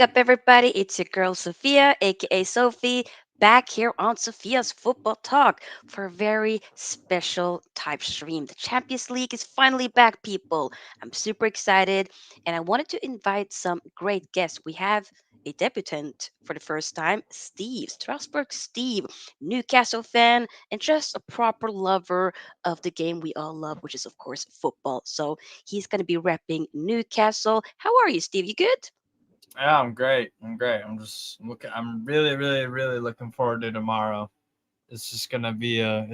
up, everybody? It's your girl Sofia, aka Sophie, back here on Sophia's Football Talk for a very special type stream. The Champions League is finally back, people. I'm super excited, and I wanted to invite some great guests. We have a debutant for the first time, Steve, Strasbourg Steve, Newcastle fan, and just a proper lover of the game we all love, which is, of course, football. So he's going to be repping Newcastle. How are you, Steve? You good? Yeah, I'm great. I'm great. I'm just looking. I'm really, really, really looking forward to tomorrow. It's gonna be a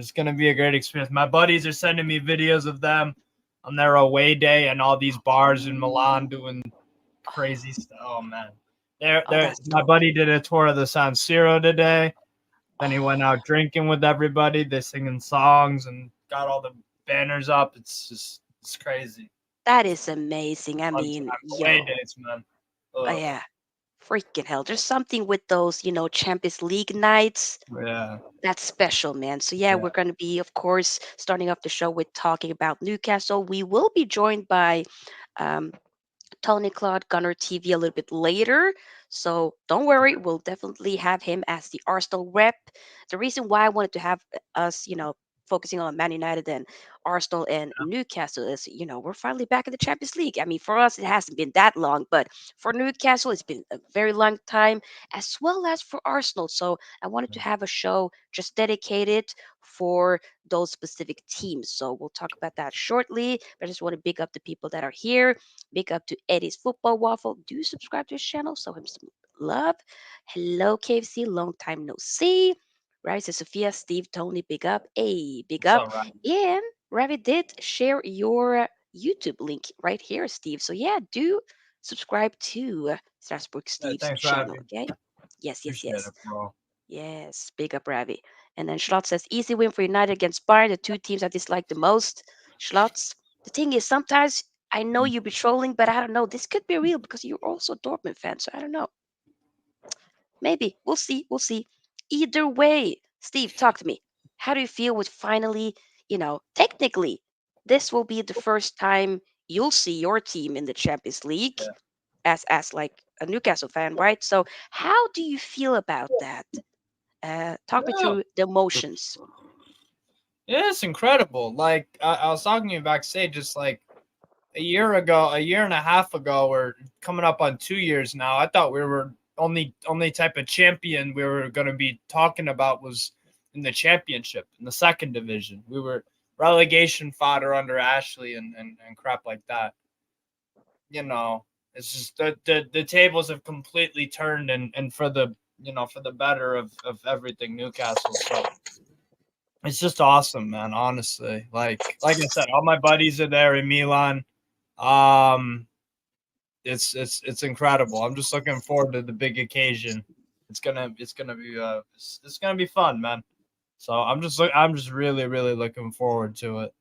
great experience. My buddies are sending me videos of them on their away day and all these bars in Milan doing crazy stuff. Oh man, Oh, that's My dope. buddy did a tour of the San Siro today. Then he went out drinking with everybody. They singing songs and got all the banners up. It's crazy. That is amazing. I Fun mean, times, away yo, days, man. oh, Ugh. yeah, freaking hell. There's something with those, Champions League nights Yeah. that's special, man. So, yeah, Yeah. we're going to be, of course, starting off the show with talking about Newcastle. We will be joined by um, Tony Claude Gunner TV a little bit later. So don't worry, we'll definitely have him as the Arsenal rep. The reason why I wanted to have us, focusing on Man United and Arsenal and Newcastle is, we're finally back in the Champions League. I mean, for us, it hasn't been that long, but for Newcastle, it's been a very long time, as well as for Arsenal. So I wanted to have a show just dedicated for those specific teams. So we'll talk about that shortly. But I just want to big up the people that are here. Big up to Eddie's Football Waffle. Do subscribe to his channel. Show him some love. Hello, KFC. Long time no see. Rise Sophia, Steve, Tony, big up. Hey, big What's up. up, Ryan? And Ravi did share your YouTube link right here, Steve. So yeah, do subscribe to Strasbourg Yeah, Steve's thanks, channel. Robbie. Okay. Yes, yes, Appreciate yes. it, bro. Yes, big up Ravi. And then Schlotz says, easy win for United against Bayern, the two teams I dislike the most. Schlotz, the thing is, sometimes I know you be trolling, but I don't know. This could be real because you're also a Dortmund fan, so I don't know. Maybe. We'll see. We'll see. Either way, Steve, talk to me. How do you feel with finally, technically, this will be the first time you'll see your team in the Champions League Yeah. as like a Newcastle fan, right? So how do you feel about that? Talk me Yeah. through the emotions. Yeah, it's incredible. Like I was talking to you backstage just like a year and a half ago, or coming up on 2 years now. I thought we were only type of champion we were gonna be talking about was in the championship, in the second division. We were relegation fodder under Ashley and crap like that. You know, it's just the tables have completely turned and for the for the better of everything Newcastle. So it's just awesome, man. Honestly, like I said, all my buddies are there in Milan. Um, it's incredible. I'm just looking forward to the big occasion. It's gonna be fun, man. So I'm just really really looking forward to it.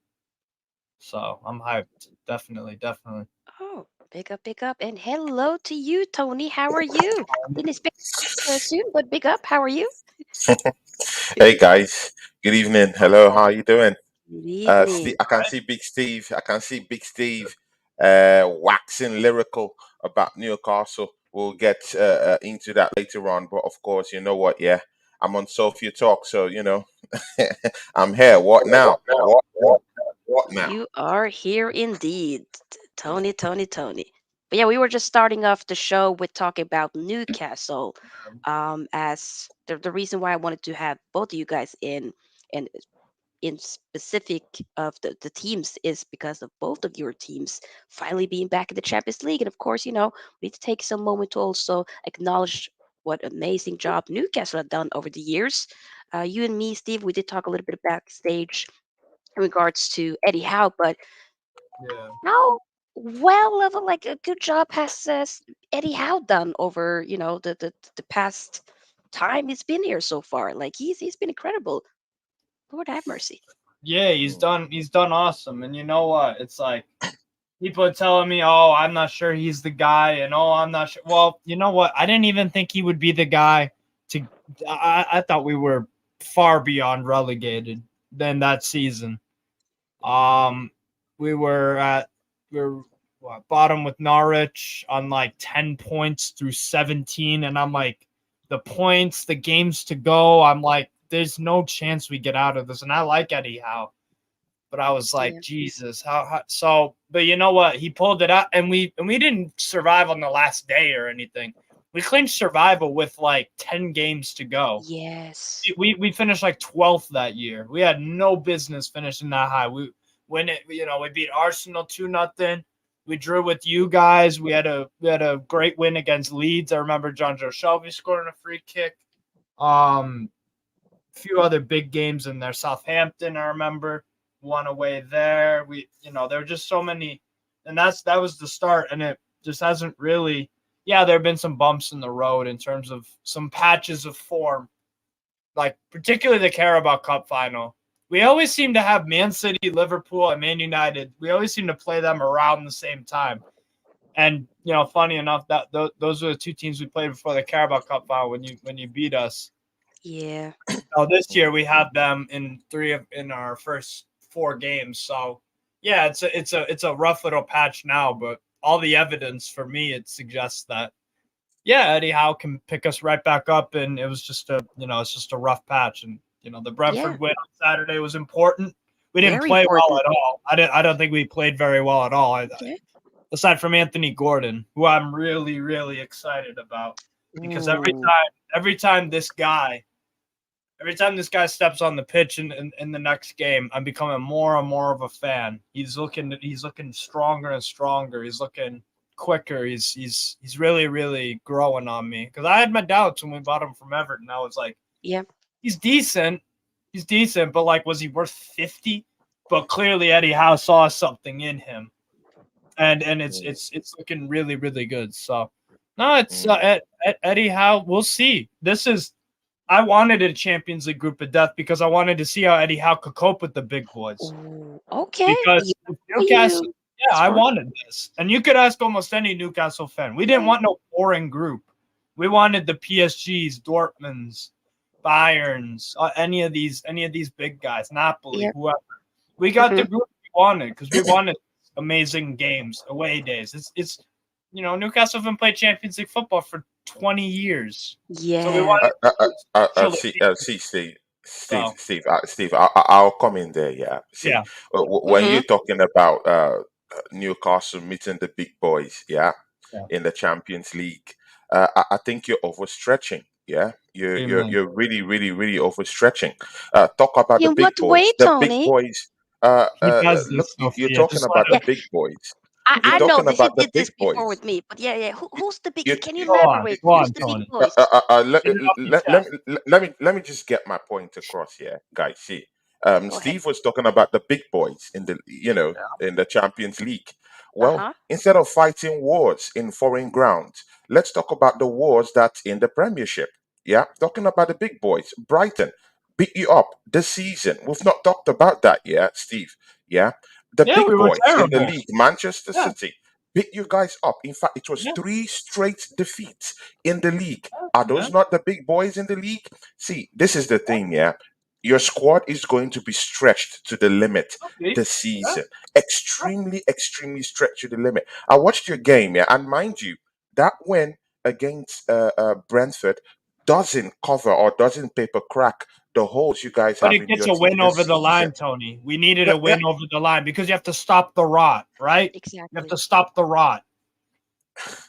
So I'm hyped. Definitely, definitely. Oh, big up, and hello to you, Tony. How are you? Didn't expect soon, but big up. How are you? Hey guys, good evening. Hello, how are you doing? Good evening. I can see Big Steve. I can see Big Steve waxing lyrical about Newcastle. We'll get into that later on. But of course, you know what? Yeah, I'm on Sofia Talk, so I'm here. What now? What now? You are here indeed, Tony, Tony, Tony. But yeah, we were just starting off the show with talking about Newcastle. As the reason why I wanted to have both of you guys in, and in specific of the teams, is because of both of your teams finally being back in the Champions League. And of course, we need to take some moment to also acknowledge what amazing job Newcastle had done over the years. You and me, Steve, we did talk a little bit backstage in regards to Eddie Howe, but Yeah. how well of a good job has Eddie Howe done over the past time he's been here so far? Like he's been incredible. Lord have mercy. Yeah, he's done awesome. And you know what? It's like people are telling me, "Oh, I'm not sure he's the guy," and "Oh, I'm not sure." Well, you know what? I didn't even think he would be the guy to. I thought we were far beyond relegated than that season. Um, we were at we were bottom with Norwich on like 10 points through 17. And I'm like, the points, the games to go. I'm like, there's no chance we get out of this. And I like Eddie Howe. But I was like, Yeah. Jesus, how so? But you know what? He pulled it out, and we didn't survive on the last day or anything. We clinched survival with like 10 games to go. Yes. We finished like 12th that year. We had no business finishing that high. We beat Arsenal 2-0. We drew with you guys. We had a great win against Leeds. I remember John Joe Shelby scoring a free kick. Few other big games in there. Southampton, I remember, won away there. There were just so many, and that was the start, and it just hasn't really. Yeah, there have been some bumps in the road in terms of some patches of form, like particularly the Carabao Cup final. We always seem to have Man City, Liverpool, and Man United. We always seem to play them around the same time. And funny enough, that those are the two teams we played before the Carabao Cup final when you beat us. Yeah. This year we have them in our first 4 games. So yeah, it's a rough little patch now, but all the evidence for me it suggests that Eddie Howe can pick us right back up, and it's just a rough patch, and the Yeah. Brentford win on Saturday was important. We didn't Very play well important. at all. I don't think we played very well at all. Okay. Aside from Anthony Gordon, who I'm really really excited about, because every Ooh. time every time this guy Every time this guy steps on the pitch in the next game, I'm becoming more and more of a fan. He's looking stronger and stronger. He's looking quicker. He's really really growing on me, because I had my doubts when we bought him from Everton. I was like, Yeah. he's decent, but like, was he worth 50? But clearly Eddie Howe saw something in him, and it's mm, it's it's looking really really good. So no, it's mm, Eddie Howe. We'll see. I wanted a Champions League group of death because I wanted to see how Eddie Howe could cope with the big boys. Ooh. Okay. Because Yeah. with For Newcastle, you. yeah, I Smart. wanted this. And you could ask almost any Newcastle fan. We didn't Yeah. want no boring group. We wanted the PSGs, Dortmunds, Bayerns, any of these big guys, Napoli, Yeah. whoever. We got the Hmm. group we wanted because we wanted amazing games, away days. Newcastle haven't played Champions League football for 20 years. So we Yeah. wanted special see, occasion. see, So Steve, I'll come in there. Yeah, see, yeah, when Hmm. you're talking about Newcastle meeting the big boys, yeah, yeah. in the Champions League, I think you're overstretching. Yeah, Amen. you're really, really, really overstretching. Talk about the In big what way, boys. The big Tony? boys. He does Look, this, you're Sophia. talking Just let about the Yeah. him. big boys. You're I know talking that he about the did big this before boys. with me, but yeah. Who's the big? You, Can you Go on, elaborate? go Who's on, the big Tony. uh, boys? uh, uh, uh, let, Get it off your let, chest. let me just get my point across here, guys. See, Go ahead. Steve was talking about the big boys in in the Champions League. Uh Well, huh. instead of fighting wars in foreign grounds, let's talk about the wars that's in the Premiership. Yeah, talking about the big boys. Brighton beat you up this season. We've not talked about that yet, Steve. Yeah, the Yeah, we big were boys in the terrible. league, Manchester Yeah, City, beat you guys up. In fact, it was yeah, 3 straight defeats in the league. Are yeah. those not the big boys in the league? See, this is the thing, yeah. Your squad is going to be stretched to the limit Okay. this Yeah, season. Extremely, extremely stretched to the limit. I watched your game, yeah, and mind you, that win against Brentford doesn't cover or doesn't paper crack the holes you guys but have it in gets your a team win this over the season. line, Tony. We needed Yeah, a yeah, win over the line because you have to stop the rot, right? You have to Exactly. stop the rot,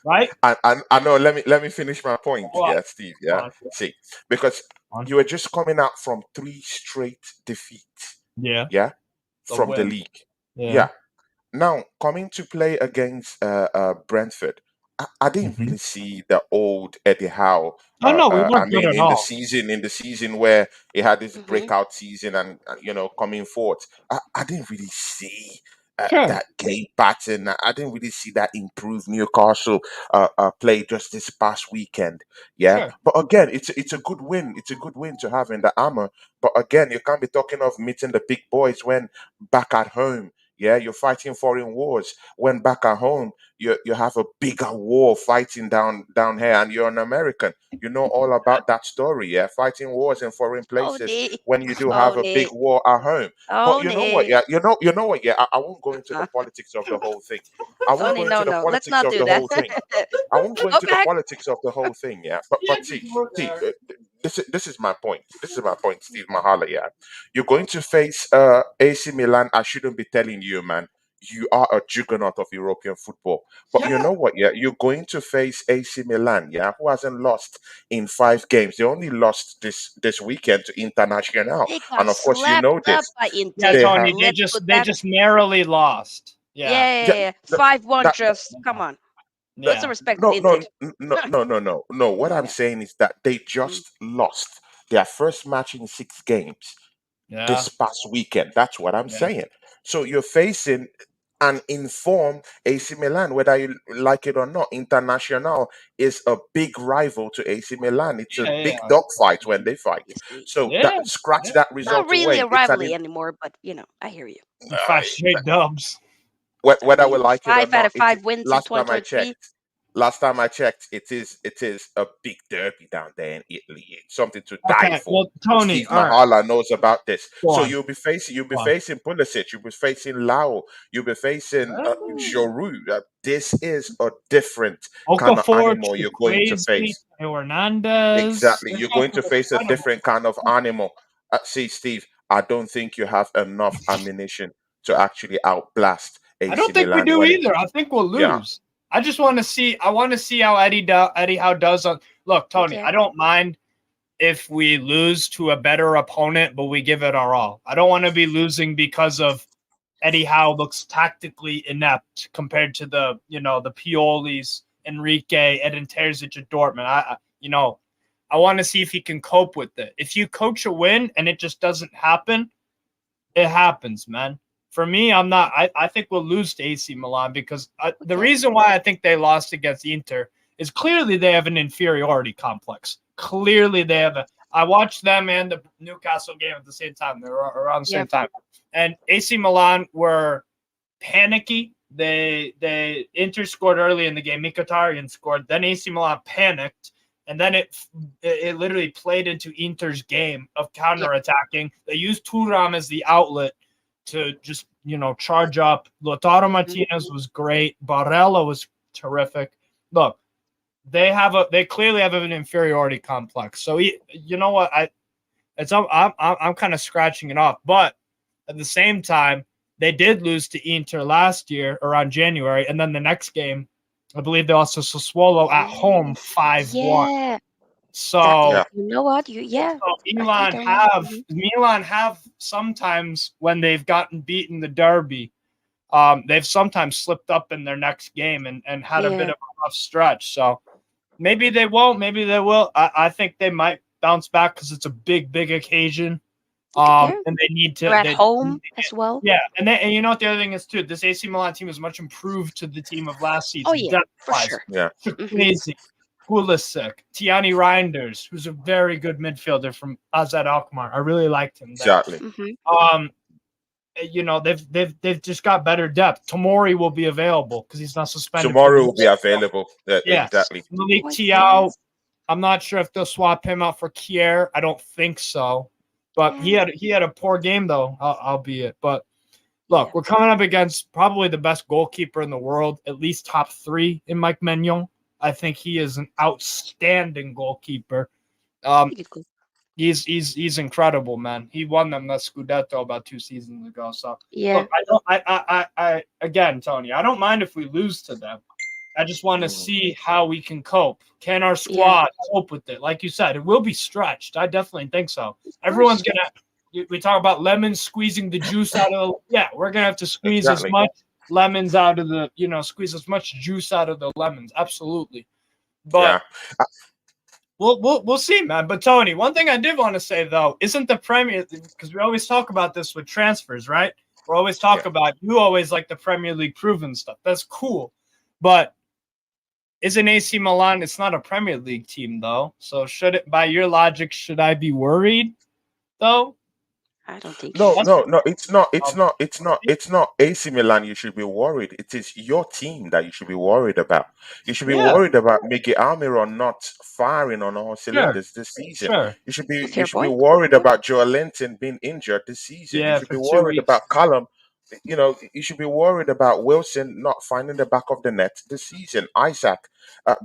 right? I know. Let me finish my point. Go on, Yeah, Steve. go Yeah, on, go see, because on. you were just coming out from 3 straight defeats. Yeah, Yeah, the from the win. league. Yeah. Yeah. Now coming to play against Brentford, I didn't Hmm. really see the old Eddie Howe. Oh no, we I weren't good mean, at all. in the season where he had this Hmm. breakout season and coming forth, I didn't really see Sure, that game pattern. I didn't really see that improved Newcastle play just this past weekend. Yeah, sure. but again, it's a good win. It's a good win to have in the armor. But again, you can't be talking of meeting the big boys when back at home Yeah, you're fighting foreign wars. When back at home, you have a bigger war fighting down here, and you're an American. You know all about that story. Yeah, fighting wars in foreign places Tony, when you do have a big Tony, war at home. But you know what? Tony. Yeah, you know what? Yeah, I won't go into the politics of the whole thing. I won't go Tony, no, into the no, let's politics not of do the that. whole thing. I won't go Go into the back. politics of the whole thing, yeah. But see, this is my point. This is my point, Steve Mahala. Yeah, you're going to face AC Milan. I shouldn't be telling you, man. You are a juggernaut of European football. But you Yeah. know what? Yeah, you're going to face AC Milan. Yeah, who hasn't lost in 5 games? They only lost this weekend to International, They and got of course, you slapped know up this. by Yeah, Inter. They have Tony. Let's put They that. just narrowly lost. Yeah. Yeah, yeah, yeah, yeah. th- 5-1. that Just come on. Put some Yeah. respect on no, Inter. no, no. What I'm Yeah. saying is that they Mm. just lost their first match in 6 games Yeah. this past weekend. That's what I'm Yeah. saying. So you're facing an informed AC Milan, whether you like it or not. International is a big rival to AC Milan. It's a Yeah. big Yeah. dogfight when they fight. You see, So Yeah. that scratch Yeah. that not result really away. a It's an rivalry anymore, but I hear you. Five straight dubs. I whether we mean, like it or five out not. of five wins in Last time I 2023. checked, it is a big derby down there in Italy. It's something to die Okay. for. Well, Tony. Steve All right. Mahala knows about this. Go So on. you'll be Go on. facing Pulisic, you'll be facing Lau, you'll be facing Oh. Joru. This is a different kind of Okafor, animal you're going to Chukwueze, face. Theo Hernandez. Exactly, They're you're going fucking to face a incredible. different kind of animal. See, Steve, I don't think you have enough ammunition to actually outblast I AC don't think we Milan do when it. either. I think we'll Yeah. lose. I just want to see. I want to see how Eddie Howe does on. Look, Tony. Okay. I don't mind if we lose to a better opponent, but we give it our all. I don't want to be losing because of Eddie Howe looks tactically inept compared to the Piolis, Enrique, Edin Terzic at Dortmund. I want to see if he can cope with it. If you coach a win and it just doesn't happen, it happens, man. For me, I'm not. I think we'll lose to AC Milan because the Okay. reason why I think they lost against Inter is clearly they have an inferiority complex. Clearly they have a. I watched them and the Newcastle game at the same time. They were around the Yeah. same time, and AC Milan were panicky. They Inter scored early in the game. Mkhitaryan scored. Then AC Milan panicked, and then it literally played into Inter's game of Yep. counterattacking. They used Turam as the outlet to just charge up. Lautaro Mhm. Martinez was great. Barella was terrific. Look, they clearly have an inferiority complex. So you know what I'm kind of scratching it off, but at the same time, they did lose to Inter last year around January, and then the next game, I believe they lost to Sassuolo at home 5-1. Yeah. That So Yeah. you know what? I think I remember. Milan have sometimes when they've gotten beaten the derby, they've sometimes slipped up in their next game and had a bit Yeah. of a rough stretch. So maybe they won't, maybe they will. I think they might bounce back because it's a big occasion. Yeah. And they need to. They're at home as well. Yeah, and you know what the other thing is too. This AC Milan team is much improved to the team of last Oh season. yeah, Depth for wise, sure. Yeah. Hmm. Chukwueze, Pulisic, Tiani Reinders, who's a very good midfielder from Azad Alkmaar. I really liked him there. Exactly. Hmm. Um, they've just got better depth. Tomori will be available because he's not suspended for Tomorrow the will be available. Yeah, Yes, exactly. Malik Oh Tiao. yes. I'm not sure if they'll swap him out for Kier. I don't think so. But Yeah. he had a poor game though, albeit. But Yeah. look, we're coming up against probably the best goalkeeper in the world, at least top 3 in Mike Maignan. I think he is an outstanding goalkeeper. Um, Pretty good. he's incredible, man. He won them the Scudetto about 2 seasons ago. So Yeah. look, I don't, I again, Tony, I don't mind if we lose to them. I just want to Mm. see how we can cope. Can our Yeah. squad cope with it? Like you said, it will be stretched. I definitely think so. Of Everyone's course. gonna. We talk about lemons squeezing the juice out of. Yeah, we're gonna have to squeeze as Exactly. much lemons out of the. Squeeze as much juice out of the lemons. Absolutely. Yeah. But we'll see, man. But Tony, one thing I did want to say though, isn't the Premier, because we always talk about this with transfers, right? We always talk Yeah. about, you always like the Premier League proven stuff. That's cool, but isn't AC Milan? It's not a Premier League team though. So should it, by your logic, should I be worried though? I don't think he No, That's is. no, no. It's not. It's um, not. It's not. It's not AC Milan. You should be worried. It is your team that you should be worried about. You should be yeah, worried about Miguel Almiron not firing on all sure, cylinders this season. sure. You should be. You Fair should be point. worried Yeah. about Joe Linton being injured this season. You Yeah, should for be two worried weeks. about Callum. You should be worried about Wilson not finding the back of the net this season. Isaac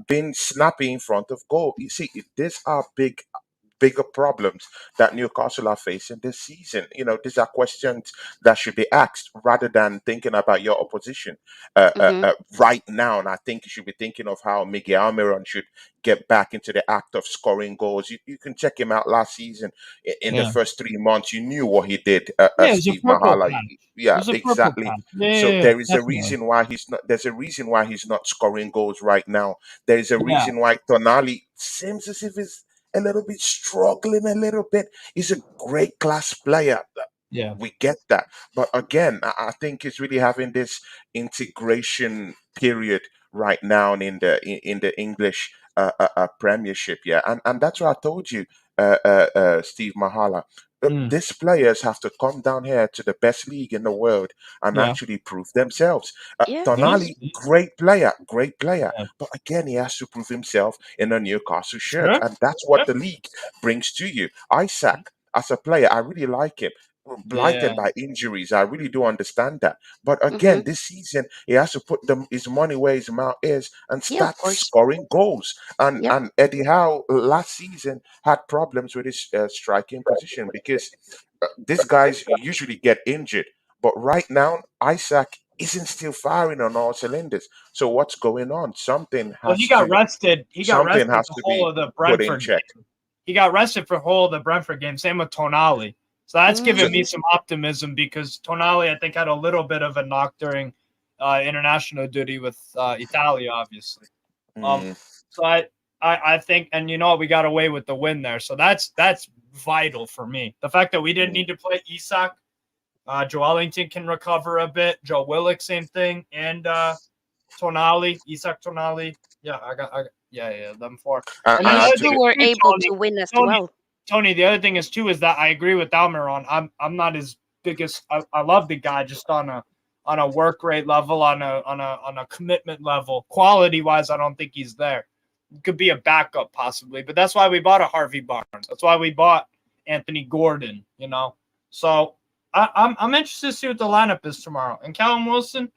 being snappy in front of goal. You see, these are bigger problems that Newcastle are facing this season. These are questions that should be asked rather than thinking about your opposition Mm-hmm. right now. And I think you should be thinking of how Miguel Almiron should get back into the act of scoring goals. You can check him out last season in the Yeah, first 3 months. You knew what he did, yeah. It was a Steve purple Mahala. patch. It Yeah, was a purple exactly. patch. Yeah, So yeah, yeah, there is a definitely. reason why he's not. There's a reason why he's not scoring goals right now. There is a Yeah, reason why Tonali seems as if he's a little bit struggling a little bit. He's a great class player. yeah. We get that. But again, I think he's really having this integration period right now in the English Premiership. Yeah, and that's what I told you, Steve Mahala. Mm, These players have to come down here to the best league in the world and yeah. actually prove themselves. Yeah, He's Tonali, great player, yeah, but again, he has to prove himself in a Newcastle shirt, sure, and that's what sure. the league brings to you. Isaac, as a player, I really like him. Yeah, Blighted by injuries, I really do understand that. But Mm-hmm. again, this season he has to put his money where his mouth is and Yeah, of start course. scoring goals. And Yep. and Eddie Howe last season had problems with his striking position because these guys usually get injured. But right now, Isaac isn't still firing on all cylinders. So what's going on? well, he got rested. He got Something rested has the to whole be of the put in Brentford check. game. He got rested for the whole of the Brentford game. Same with Tonali. So that's So, given me Mm-hmm. some optimism because Tonali, I think, had a little bit of a knock during international duty with Italia, obviously. Um, mm, so I think, and you know, we got away with the win there. So that's vital for me. The fact that we didn't mm. need to play Isak, Joe Ellington can recover a bit. Joe Willock, same thing, and Tonali, Isak Tonali. Yeah, yeah, them four. And, And then and the You other still thing actually, were is too, able to win as Tony, well. Tony. The other thing is too is that I agree with Almiron. I'm not his biggest. I love the guy just on a work rate level, on a commitment level, quality wise. I don't think he's there. Could be a backup possibly, but that's why we bought a Harvey Barnes. That's why we bought Anthony Gordon. You know, so I'm interested to see what the lineup is tomorrow. And Callum Wilson,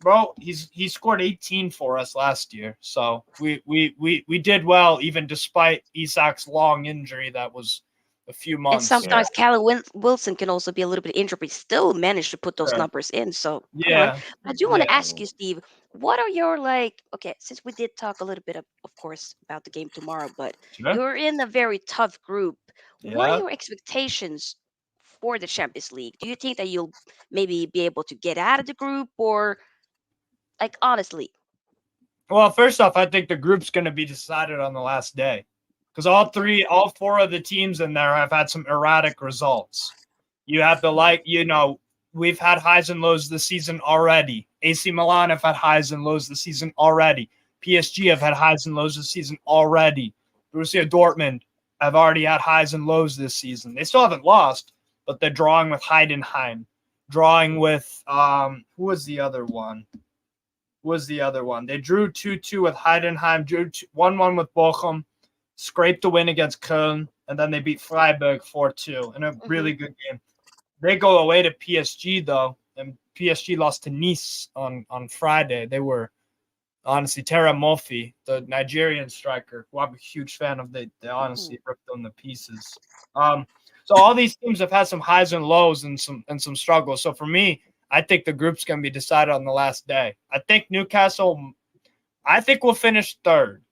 bro, he scored 18 for us last year. So we did well even despite Isak's long injury that was a few And months. yeah. sometimes Callum Wilson can also be a little bit injured, but still manage to put those Sure. numbers in. So come on. Yeah. I do want Yeah. to ask Mm. you, Steve, what are your like? Okay, since we did talk a little bit of course, about the game tomorrow, but Sure. you're in a very tough group. What are Yeah. your expectations for the Champions League? Do you think that you'll maybe be able to get out of the group, or like honestly? Well, first off, I think the group's going to be decided on the last day because Okay. all four of the teams in there have had some erratic results. You have the we've had highs and lows this season already. AC Milan have had highs and lows this season already. PSG have had highs and lows this season already. Borussia Dortmund have already had highs and lows this season. They still haven't lost, but they're drawing with Heidenheim, drawing with who was the other one? They drew 2-2 with Heidenheim, drew 1-1 with Bochum, scraped a win against Köln, and then they beat Freiburg 4-2 in a Hmm. really good game. They go away to PSG, though, and PSG lost to Nice on Friday. They were, honestly, Terra Mofi, the Nigerian striker, who I'm a huge fan of, they Ooh. honestly ripped them to pieces. So all these teams have had some highs and lows and some struggles. So for me, I think the group's going to be decided on the last day. I think we'll finish third.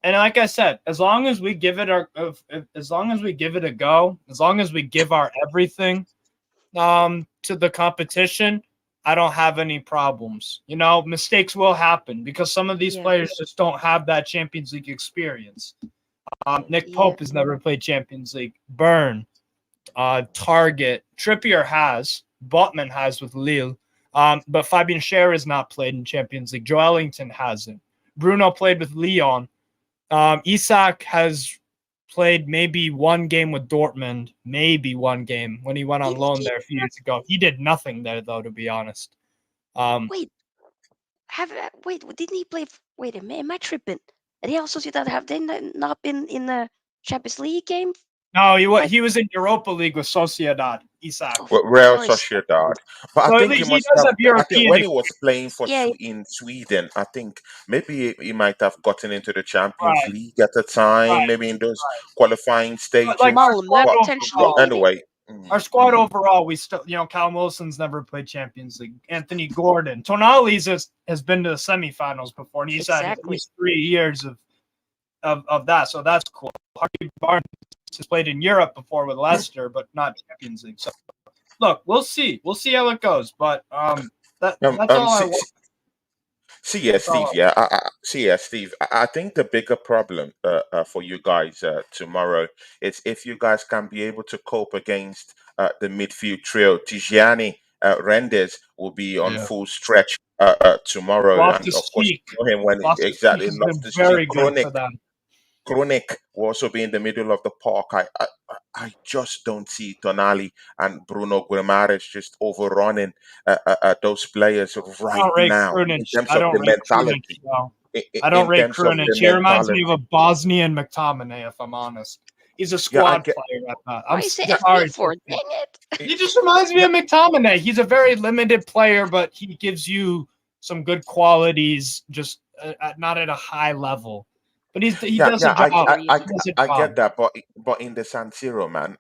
And like I said, as long as we give it as long as we give it a go, as long as we give our everything to the competition, I don't have any problems. You know, mistakes will happen because some of these Yeah. players just don't have that Champions League experience. Nick Yeah. Pope has never played Champions League. Burn, Target, Trippier has, Botman has with Lille, but Fabian Schär has not played in Champions League. Joe Ellington hasn't. Bruno played with Lyon. Isak has played maybe one game with Dortmund, maybe one game when he went on Didn't loan he? there a few years ago. He did nothing there though, to be honest. Um, Wait, didn't he play? Wait a minute, am I tripping? Real Sociedad, have they not been in the Champions League game? no, Like, he was in Europa League with Sociedad, of Isaac. With Real course. Sociedad. But I So at think he least he must does have. have I think European when he experience. was playing for Yeah, In Sweden, I think maybe he might have gotten into the Champions Right, League at the time, right, maybe in those right. qualifying But like stages. our Malmö squad But potentially, overall, maybe. anyway, we still, Callum Wilson's never played Champions League. Anthony Gordon, Tonali's has been to the semifinals before, and he's had at Exactly. least 3 years of that. So that's cool. Harvey Barnes has played in Europe before with Leicester, but not Champions League. So look, we'll see. We'll see how it goes. But that's all I want. see, yeah, That's all Steve. Yeah, see, yeah, Steve. I think the bigger problem for you guys tomorrow is if you guys can be able to cope against the midfield trio. Tijani Rendes will be on Yeah. full stretch tomorrow, and of Loftus course Cheek. you know him when Loftus Cheek exactly has been Loftus Cheek very good Chronic. for them. Chronic will also be in the middle of the park. I just don't see Tonali and Bruno Guimaraes just overrunning those players I right don't rate now in Krunic. terms I of don't the rate Krunic, mentality. though. In, I don't in rate terms of Krunic. the He reminds me of a mentality. Bosnian McTominay, if I'm honest. He's a Yeah, I squad get. player at that. Why you say Yeah, FB Sorry, for? Sophia. Dang it! He just reminds me yeah, of McTominay. He's a very limited player, but he gives you some good qualities, just not at a high level. But he yeah, does a yeah. I job. hear you. He does a I job. get that, but in the San Siro, man,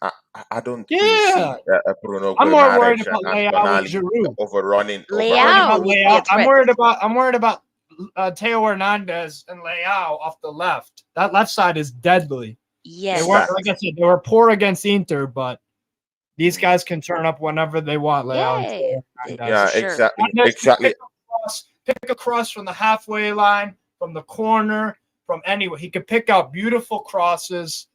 I don't really Yeah, see Bruno I'm more worried Guimaraes about and Leao and Tonali Giroud. I'm worried overrunning. about Leao would be a Leao. threat. I'm worried about Teo Hernandez and Leao off the left. That left side is deadly. They weren't, Yes. like Fact. I said, they were poor against Inter, but these Mm. guys can turn up whenever they want. Leao and Yeah, Teo for Yeah, Hernandez. sure. exactly, Hernandez can exactly. pick a cross from the halfway line, from the corner, from anywhere. He could pick out beautiful crosses.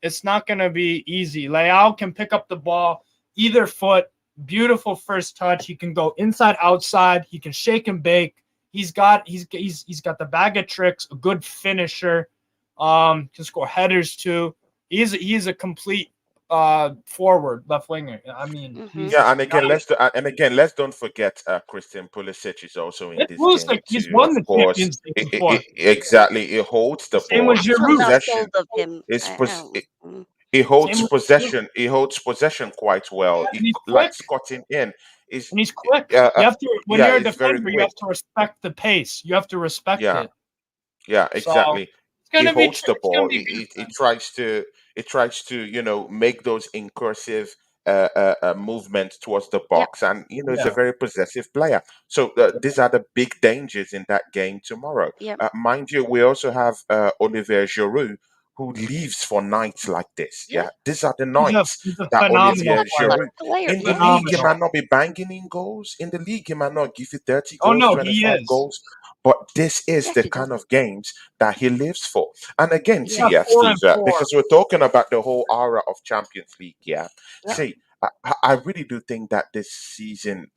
It's not going to be easy. Leao can pick up the ball either foot. Beautiful first touch. He can go inside, outside. He can shake and bake. He's got the bag of tricks. A good finisher. Can score headers too. He's a complete forward left winger. I mean, Hmm. he's Yeah, and again, nice. let's don't forget Christian Pulisic is also in It this was game like he's too. Of won the course, Champions League before. exactly. He holds the Same ball. with I'm His still Giroud. not possession sold of him. is I pos- don't. Mm. he holds Same with Giroud. possession. He holds possession quite well. Yeah, and he's quick. Likes cutting in. Is And he's quick. uh, uh, You have to when yeah, you're a he's very defender, you quick. have to respect the pace. You have to respect Yeah, it. yeah, So exactly. He holds the it's gonna ball. be good for He them. tries to make those incursive movements towards the Yep. box, and he's a Yeah. very possessive player. So these are the big dangers in that game tomorrow. Yep. Mind you, we also have Olivier Giroud, who leaves for nights like this. Yeah. Yeah, these are the nights He's a that He's phenomenal Olivier such a player. good Giroud. player. In the Yeah, league, for he Phenomenal. sure. might not be banging in goals. In the league, he might not give you 30 Oh goals, no, he 25 is. goals. But this is Yes, the he does. kind of games that he lives for. And again, He's Yeah. see, got yeah, four Steve, and four. because we're talking about the whole aura of Champions League, yeah. Yep. See, I really do think that this season,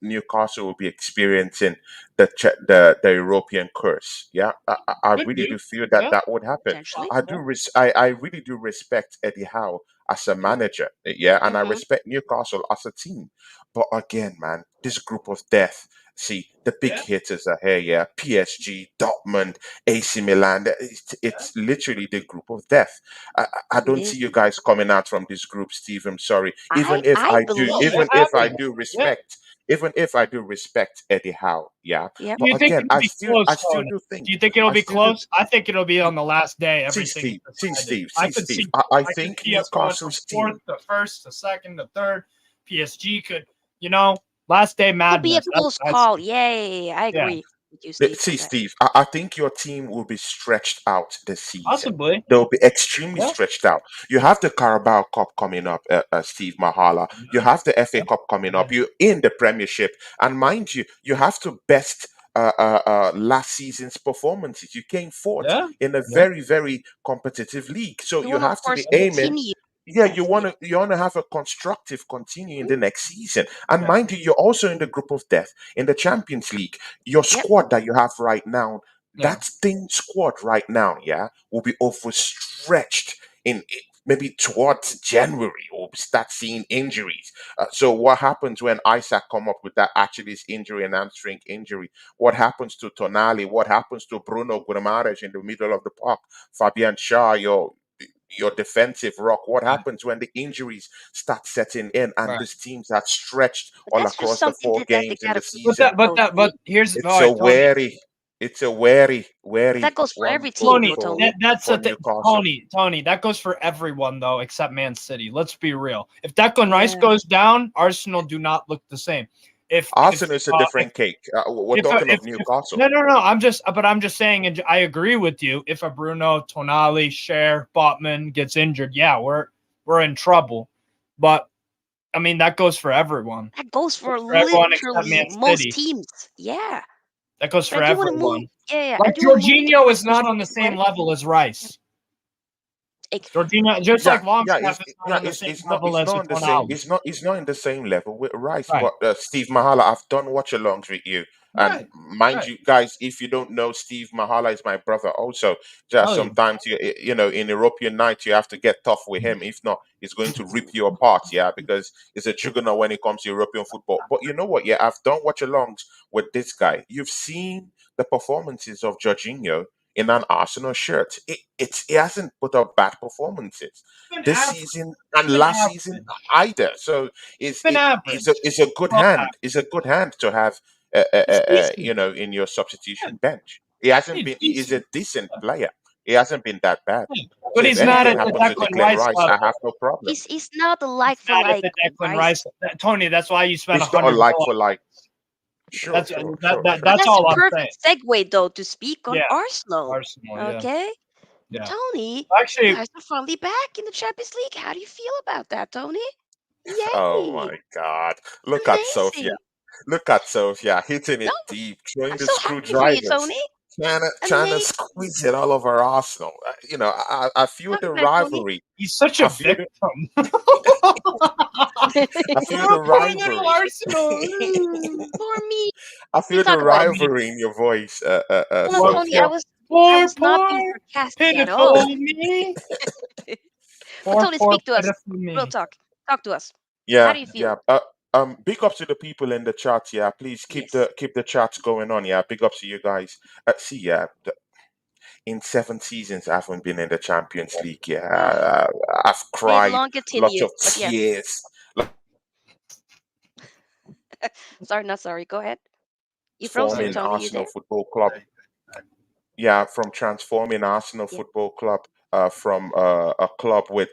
Newcastle will be experiencing the European curse. Yeah, I Could really do. do feel that Yeah, that would happen. Potentially. possible. I really do respect Eddie Howe as a manager, yeah, and I Hmm. respect Newcastle as a team. But again, man, this group of death. See, the big Yeah, hitters are here, yeah. PSG, Dortmund, AC Milan. yeah. It's literally the group of death. I It don't see is. you guys coming out from this group, Steve. I'm sorry. I No, believe. they're having. Yeah. Even if I do respect Eddie Howe, yeah. Yep. Do But you think again, it'll be I close, still though? do think, Do you think it'll I be still do. close? I think it'll be on the last day. See, Everything is Steve, decided. see, Steve. I I could think see us going from Newcastle's fourth team. to first to second to third. PSG could, last day Could be a madness. That's close what I call. see. Yay. I Yeah, agree with you, Steve, See, on that. Steve, I think your team will be stretched out this season. possibly. They'll be extremely Yeah, stretched out. You have the Carabao Cup coming up, Steve Mahala. You yeah, have the FA yeah, Cup coming yeah. up. You're in the Premiership. And mind you, you have to best last season's performances. You came fourth Yeah, in a yeah, very, very competitive league. So You you want to, of have to be course, aiming. continue Yeah, that season. you want to have a constructive continue in Mhm. the next season. And yeah. mind you, you're also in the group of death in the Champions League. Your Yep. squad that you have right now Yeah. That thin squad right now, yeah, will be overstretched maybe towards January. We'll start seeing injuries. So what happens when Isaac come up with that Achilles injury and hamstring injury? What happens to Tonali? What happens to Bruno Guimaraes in the middle of the park? Fabian Shaw, your defensive rock. What Yeah. happens when the injuries start setting in and Right. these teams are stretched But all that's just across the something four that they games in gotta the feed season? Tony. But here's all It's a right, Tony. wary, it's a wary, But that wary goes for one every team, for though, Tony, for Tony. that's for the thing. Newcastle. Tony, that goes for everyone though, except Man City. Let's be real. If Declan Rice Yeah. goes down, Arsenal do not look the same. Arsenal is a different cake. We're talking of No, Newcastle. no, no. I'm just saying, and I agree with you. If a Bruno, Tonali, Cher, Botman gets injured, yeah, we're in trouble. But I mean, that goes for everyone. That goes for For everyone except Man literally most City. teams. Yeah. That goes But I for do want to move. everyone. Yeah, yeah. I Like do want to move into Jorginho is not conversation. on the Go same ahead. level as Rice. Ex- Jorginho, just Yeah, like yeah, Longstaff, is not on the same level it's as not a on the same, Tonali. it's not in the same level with Rice. Right, But Steve Mahala, I've done watch alongs with you, and right, mind right. you, guys, if you don't know, Steve Mahala is my brother. Also, just Tell you. sometimes you know, in European night, you have to get tough with him. If not, he's going to rip you apart. Yeah, because he's a juggernaut when it comes to European football. But you know what? Yeah, I've done watch alongs with this guy. You've seen the performances of Jorginho in an Arsenal shirt. He hasn't put up bad performances Been this average. season and Been last season average. either. So Been average. it's a good Well, hand. It's a good hand to have, it's decent. you know, in your Yeah, substitution bench. He hasn't he's been. He is a decent. decent player. He hasn't been that bad. Yeah. So But if he's not anything at the happens to Declan Declan Rice Rice, I have level. no problem. He's not the He's like for not at like the Declan Rice. Rice. Tony, that's why you spent a It's not a hundred like mil. for like. Sure, That's sure, sure, But sure. that's that's a all I'm saying. perfect segue, though, to speak on Yeah, Arsenal. Arsenal. Yeah, Okay? yeah. Tony, you Actually, guys are finally back in the Champions League. How do you feel about that, Tony? Oh Yay! my God! Look at Sofia. Amazing. Look at Sofia hitting No, it deep, throwing I'm the so happy for you, screwdrivers, Tony. trying to Amazing. squeeze it all over Arsenal. You know, I feel the Congrats, Tony. rivalry. he's such a I feel the victim. I feel the Poor, poor little rivalry. Arsenal. For me, I we feel the talk about it. rivalry in your voice, No, no, Poor, Tony, I Sophia. poor, was I poor, was not being poor, sarcastic at pitiful all. me. But Poor, Tony, poor, speak to us. pitiful Real me. talk. Talk to us. How Yeah, do you feel? yeah. Big ups to the people in the chat. Yeah, please Yes. keep the chats going on. Yeah, big ups to you guys. See, yeah, in 7 seasons, I haven't been in the Champions League. Yeah, I've Live cried long lots continue. of But yeah, tears. sorry, not sorry. Go ahead. You frozen, Transforming Sorry. Tony? You Arsenal there? Football Club. Yeah, from transforming Arsenal Yeah. Football Club, from a club with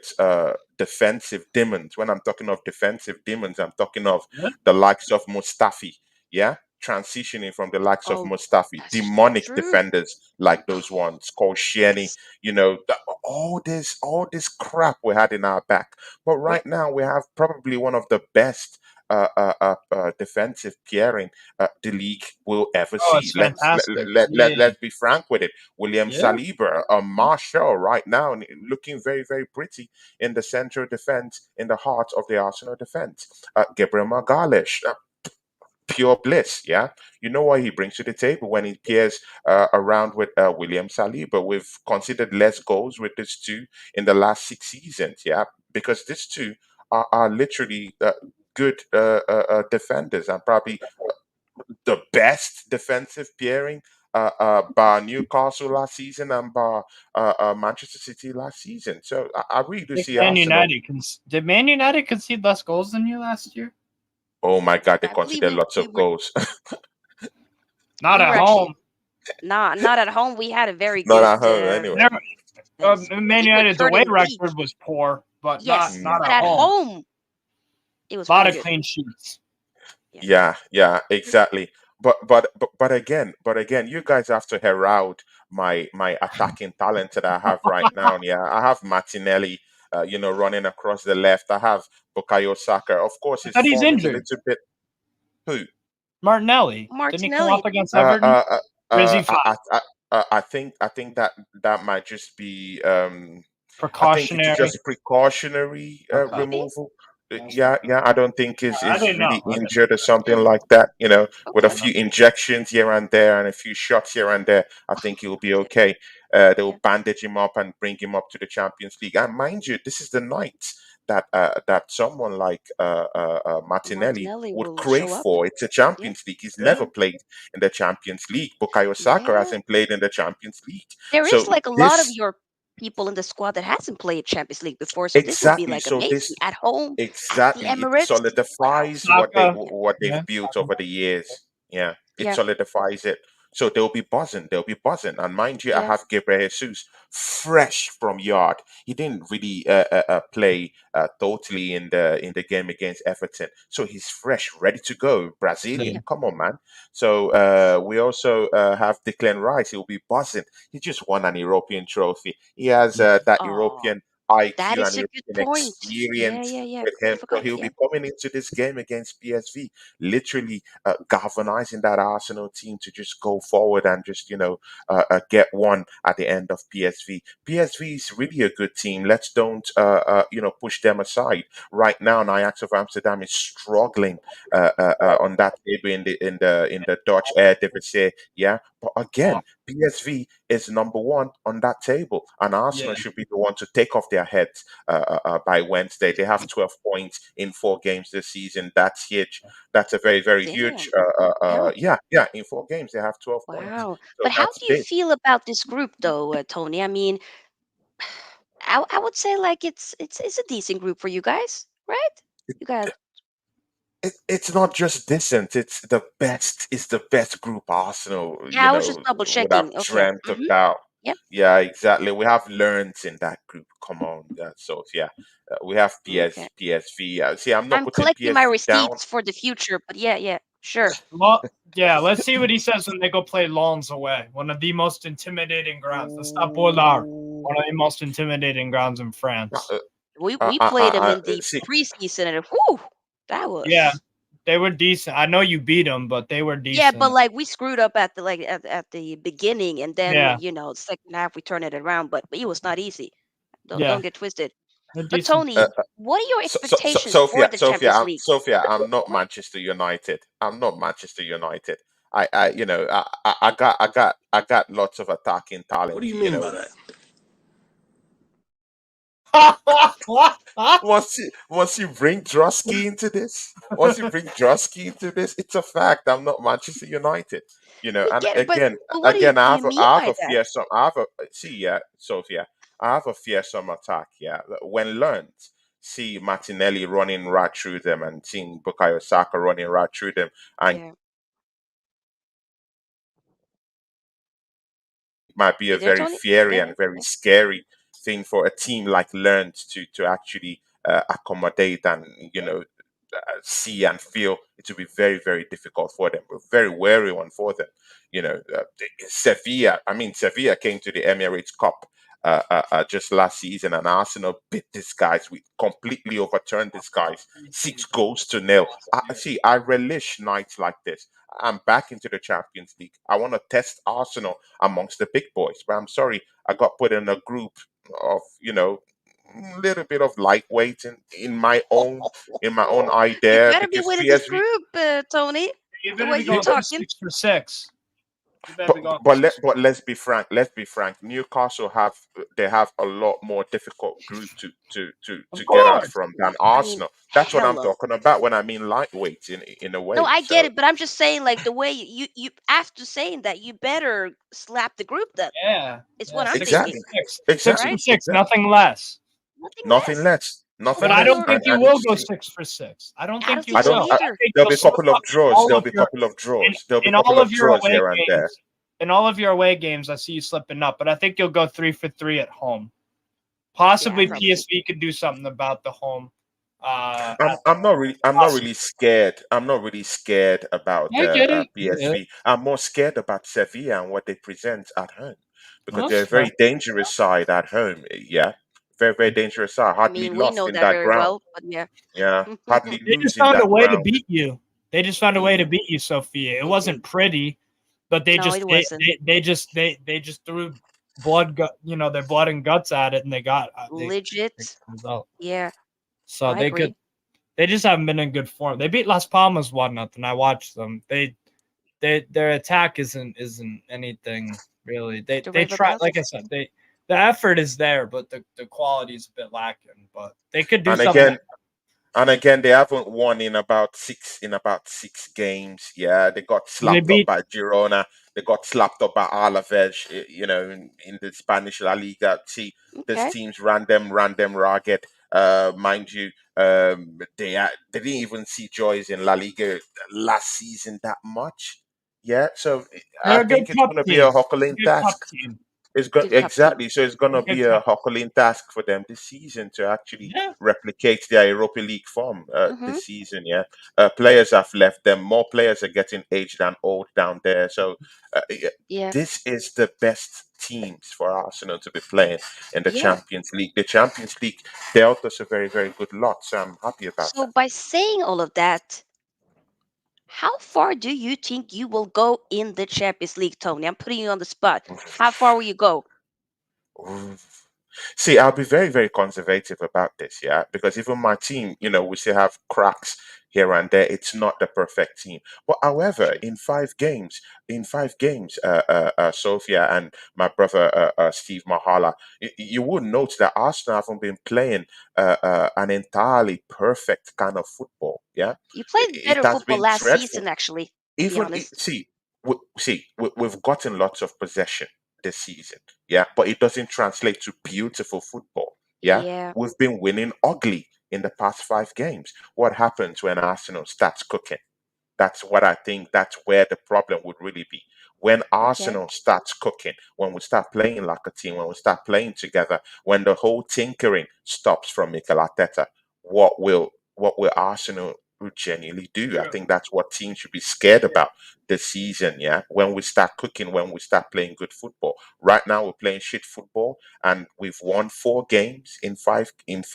defensive demons. When I'm talking of defensive demons, I'm talking of Yeah. the likes of Mustafi. Yeah, transitioning from the likes of Oh, Mustafi, that's so demonic true. defenders like those ones called Shenny. Yes. You know, all this crap we had in our back. But Yeah. right now we have probably one of the best defensive pairing the league will ever Oh, see. it's fantastic. Yeah, Let's be frank with it. William yeah. Saliba, Marshall, right now looking very very pretty in the central defense, in the heart of the Arsenal defense. Gabriel Magalhaes, pure bliss. Yeah, you know what he brings to the table when he pairs around with William Saliba. We've considered less goals with these two in the last 6 seasons. Yeah, because these two are literally good defenders and probably the best defensive pairing bar Newcastle last season and bar Manchester City last season. So I really do see Arsenal. Did Man United concede less goals than you last year? Oh my God, they I believe consider lots we of were goals. Not at actually home. not at home. We had a very Not good at home anyway. Never, I Man think we're United's third away in the league. record was poor, but not Yes, not Mm. but at at home. home it was A lot pretty of good. clean sheets. Yeah. Yeah, yeah, exactly. But again, you guys have to herald my attacking talent that I have right now. Yeah, I have Martinelli, you know, running across the left. I have Bukayo Saka. Of course, I his thought he's form is a injured. little bit. Who? Martinelli. Didn't he come Martinelli. off against Uh, Everton? uh, uh, Or is uh, he fine? I think that that might just be I think it's Precautionary. just precautionary Okay. Maybe. removal. Yeah, yeah, I don't think I is didn't know. really Okay. injured or something like that. With a Okay. few injections here and there and a few shots here and there, I think he'll be Okay. okay. They'll Yeah. bandage him up and bring him up to the Champions League. And mind you, this is the night that someone like Martinelli Martinelli would will crave show up. for. It's a Yeah. Champions League. He's never Yeah. played in the Champions League. Bukayo Saka Yeah. hasn't played in the Champions League. There is So like a lot of this your people in the squad that hasn't played Champions League before, so this will be exactly. like So amazing this at home at the exactly, it Emirates. Wow. solidifies Saka. what they've Yeah. built Saka. over the years. Yeah, it Yeah. solidifies it. So they'll be buzzing. They'll be buzzing. And mind you, I Yeah. have Gabriel Jesus fresh from yard. He didn't really play totally in the game against Everton, so he's fresh, ready to go. Brazilian, Yeah. Yeah. come on, man. So we also have Declan Rice. He'll be buzzing. He just won an European trophy. He has that Oh, European that IQ is and a good European point. Yeah. experience Yeah. Yeah. with I him. So forgot. he'll Yeah. be coming into this game against PSV, literally galvanizing that Arsenal team to just go forward and just, get one at the end of PSV. PSV is really a good team. Let's don't, push them aside. Right now, Ajax of Amsterdam is struggling on that table in the Dutch Eredivisie. Yeah, but again, PSV is number one on that table, and Yeah. Arsenal should be the one to take off their heads by Wednesday. They have 12 points in 4 games this season. That's huge. That's a very, very huge. Damn. Yeah. Yeah, yeah. In 4 games, they have 12 points. Wow. So But how that's do you big. feel about this group, though, Tony? I mean, I would say like it's a decent group for you guys, right? You got It's not just decent. It's the best. It's the best group Arsenal, yeah. I was just double would have checking. Okay. dreamt Mm-hmm. about. Yep. Yeah, exactly. We have learned in that group. Come on, so yeah, we have Okay. PSV. See, I'm not I'm putting collecting my PSV down. receipts for the future, but yeah, yeah, sure. Well, yeah. Let's see what he says when they go play Lens away. One of the most intimidating grounds. The Stade Bollard. Ooh. One of the most intimidating grounds in Uh, France. We played them in the See, preseason, and whew, that Yeah, was they were decent. I know you beat them, but they were yeah. But decent. like we screwed up at the at the beginning, and then Yeah, second half we turned it around. But it was not easy. Don't yeah, get twisted. they're But decent. Tony, what are your expectations for Sophia, the Champions League? Sophia, I'm not Manchester United. I'm not Manchester United. I got lots of attacking What do talent. you mean by that? Once you bring Drosky into this, it's a fact. I'm not Manchester United. We And get it, but what again, do you mean I have by a that? fearsome. I have a see, yeah, Sophia. I have a fearsome attack. Yeah, when learned, see Martinelli running right through them and seeing Bukayo Saka running right through them, and Yeah, might be a you there, very Tony? fiery Yeah, and very yeah, scary thing for a team like learned to actually accommodate and see and feel. It will be very, very difficult for them. A very wary one for them. Sevilla. I mean, Sevilla came to the Emirates Cup just last season, and Arsenal beat these guys. We completely overturned these guys 6 goals to nil. See. I relish nights like this. I'm back into the Champions League. I want to test Arsenal amongst the big boys, but I'm sorry, I got put in a group of little bit of lightweight in my own you idea better be because winning this PSV. group, Tony. You The better way be you going But for talking. 6 for 6. You better but be going for 6. but let's be frank. Let's be frank. Newcastle have a lot more difficult group Of to get out course. from than I mean, Arsenal. That's what I'm hello. talking about when I mean lightweight in a No, way. I get So it, but I'm just saying, like the way you after saying that, you better slap the group. Then Yeah, it's yeah. what I'm Six for thinking, exactly, six. Six for exactly, right? six. exactly. Nothing less. Nothing Nothing less. less. But Nothing I Okay, don't less. or think you And will you go see, 6 for 6. I don't I think don't you think I so don't. will. I either. think There'll you'll be a slip couple of up draws. There'll be a couple of in, draws. There'll be a in all couple of of your draws away here and there. games. In all of your away games, I see you slipping up. But I think you'll go 3 for 3 at home. Yeah, Possibly probably. PSV could do something about the home. I'm not Possibly. really scared. I'm not really scared about I get it. I get it. PSV. I'm more scared about Sevilla and what they present at home because Well, they're that's a fair. very dangerous side at home. Yeah, very, very dangerous side. I Hardly mean, we lost know in that that very ground. well, but yeah. Yeah, hardly They lose just in found a that way to ground. beat you. They just found a way to beat you, Sophia. It wasn't pretty, but they No, just it wasn't they just threw their blood and guts at it, and they got the legit. result. Yeah, So I they could agree. they just haven't been in good form. They beat Las Palmas 1-0. I watched them. Their attack isn't anything really. To They rave try, about. like I said, the effort is there, but the quality is a bit lacking. But they could do And something. again, and again, they haven't won in about 6 games. Yeah, they got They slapped up beat by Girona. They got slapped up by Alaves. In the Spanish La Liga. See, these Okay. teams ran them ragged. Mind you, they didn't even see joys in La Liga last season that much. Yeah, so I they're a good think it's cup going to be a team. Herculean Good cup task. team. Good cup team. Exactly. So it's gonna A good be a cup. Herculean task for them this season to actually Yeah, replicate their Europa League form Mm-hmm. this season. Yeah, players have left them. More players are getting aged and old down there. So yeah, Yeah. this is the best teams for Arsenal to be playing in the Yeah. Champions League. The Champions League dealt us a very very good lot. So I'm happy about So by saying all of that, how far do you think you will go in the Champions League, Tony? I'm putting you on the spot. How far will you go? that. See, I'll be very, very conservative about this, yeah, because even my team, we still have cracks here and there. It's not the perfect team, but however, True. in 5 games, Sofia and my brother Steve Mahala, you would note that Arsenal haven't been playing an entirely perfect kind of football. Yeah, You it, played it better has football been last dreadful. season, actually, to be Even honest. we've gotten lots of possession this season, yeah, but it doesn't translate to beautiful football. Yeah, Yeah. we've been winning ugly in the past 5 games. What happens when Arsenal starts cooking? That's what I think. That's where the problem would really be. When Okay. Arsenal starts cooking, when we start playing like a team, when we start playing together, when the whole tinkering stops from Mikel Arteta, what will Arsenal genuinely do? I true. think that's what teams should be scared about this season. Yeah, when we start cooking, when we start playing good football. Right now, we're playing shit football, and we've won 4 games in five games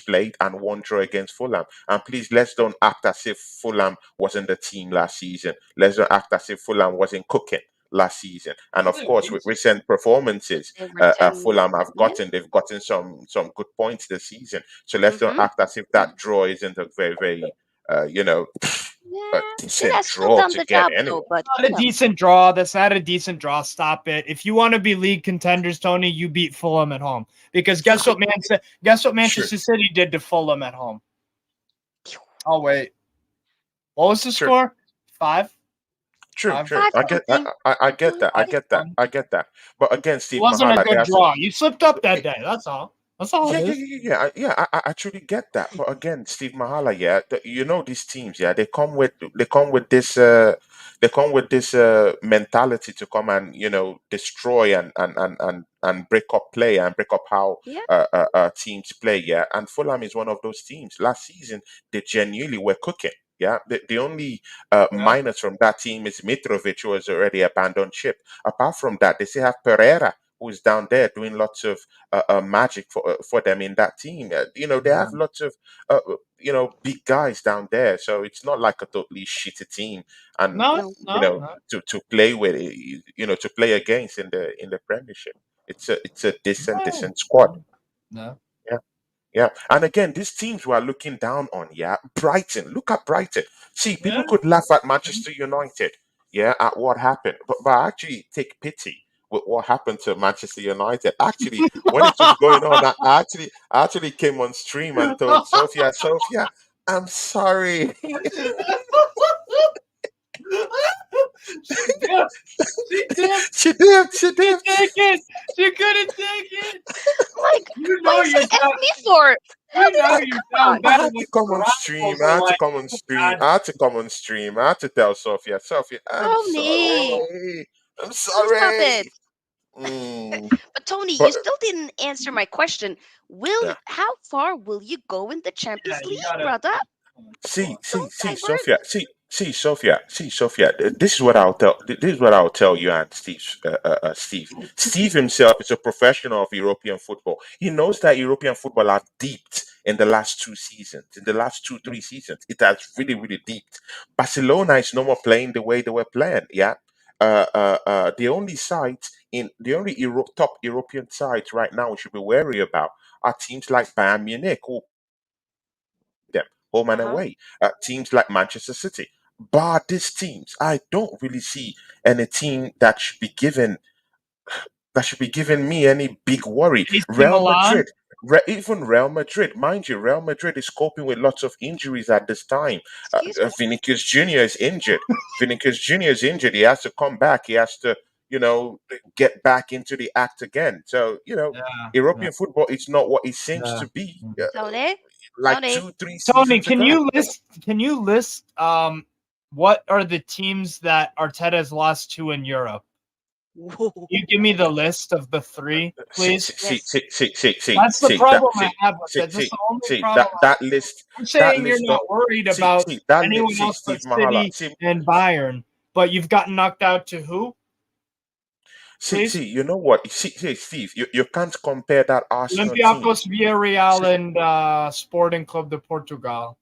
played, and one draw against Fulham. And please, let's don't act as if Fulham wasn't the team last season. Let's don't act as if Fulham wasn't cooking last season. And No, of they're course, with decent. recent performances, They were down. Fulham have Yeah. they've gotten some good points this season. So let's don't Mm-hmm. act as if that draw isn't a very very a Yeah. It decent has still draw done to the get job, anyway. though, but Not a decent draw. That's not a decent draw. Stop it. If you want to be league contenders, Tony, you beat Fulham at home. Because guess what True, Manchester City did to Fulham at home. Oh wait, what was the true, score? Five, true, five. true. five something. I get that. I Five, Absolutely. get that. one. I get that. But again, It Steve wasn't a Mahala, good draw. You slipped up that day. That's all. That's all yeah, it yeah, is. yeah, yeah, I truly get that. But again, Steve Mahala, yeah, these teams, yeah, they come with this mentality to come and destroy and break up play and break up how Yeah. teams play. Yeah, and Fulham is one of those teams. Last season, they genuinely were cooking. Yeah, the only Yeah. minus from that team is Mitrovic, who has already abandoned ship. Apart from that, they still have Pereira, who's down there doing lots of magic for them in that team. They have lots of big guys down there, so it's not like a totally shitty team. And No, No. no, no. to play with, to play against in the Premiership, it's a No, decent squad. no. Yeah. Yeah, and again, these teams we are looking down on, yeah, Brighton. Look at Brighton. See, people Yeah. could laugh at Manchester United, yeah, at what happened, but I actually take pity with what happened to Manchester United. Actually, when it was going on, I actually came on stream and told Sofia, I'm sorry. She did. She did. She did, she Couldn't did. take it. She couldn't take it. Like, You what know you say you're F down. me for? You know Like, you're come down on. I bad had when to come your on stream. rivals I are had to like come on stream. bad. I had to come on stream. I had to tell Sophia, I'm Tony, sorry. I'm please stop it. sorry. Mm, But Tony, you but still didn't answer my question. Will yeah, How far will you go in the Yeah, Champions you League, gotta. brother? see, see, Don't see, divert. Sophia, see, Sophia. This is what I'll tell. This is what I'll tell you and Steve. Steve. Steve himself is a professional of European football. He knows that European football have deeped in the last 2 seasons, in the last 2, 3 seasons. It has really, really deeped. Barcelona is no more playing the way they were playing. Yeah. The only top European sides right now we should be wary about are teams like Bayern Munich, who home and Uh-huh. away. Teams like Manchester City. Bar these teams, I don't really see any team that should be giving me any big worry. AC Real Milan. Madrid, even Real Madrid, mind you, Real Madrid is coping with lots of injuries at this time. Excuse me. Vinicius Junior is injured. Vinicius Junior is injured. He has to come back. He has to, you know, get back into the act again. So, Yeah, yeah, European football is not what it seems yeah. to be. Tony? Like Tony? 2, 3 Tony, seasons ago. can you list what are the teams that Arteta has lost to in Europe? Whoa. You give me the list of the three, See, please. see, see, Yes. see, see, see, see, That's the see that, problem I see, have with see, it. That's see, the only see problem that I have that with it. list, I'm that saying you're list of, not worried see, about see that list, anyone see, else but Steve Mahala, City see, and Bayern, but you've gotten knocked out to who, please? you know what, Steve, you can't compare that Arsenal team. Olympiacos, Villarreal, See, and Sporting Club de Portugal.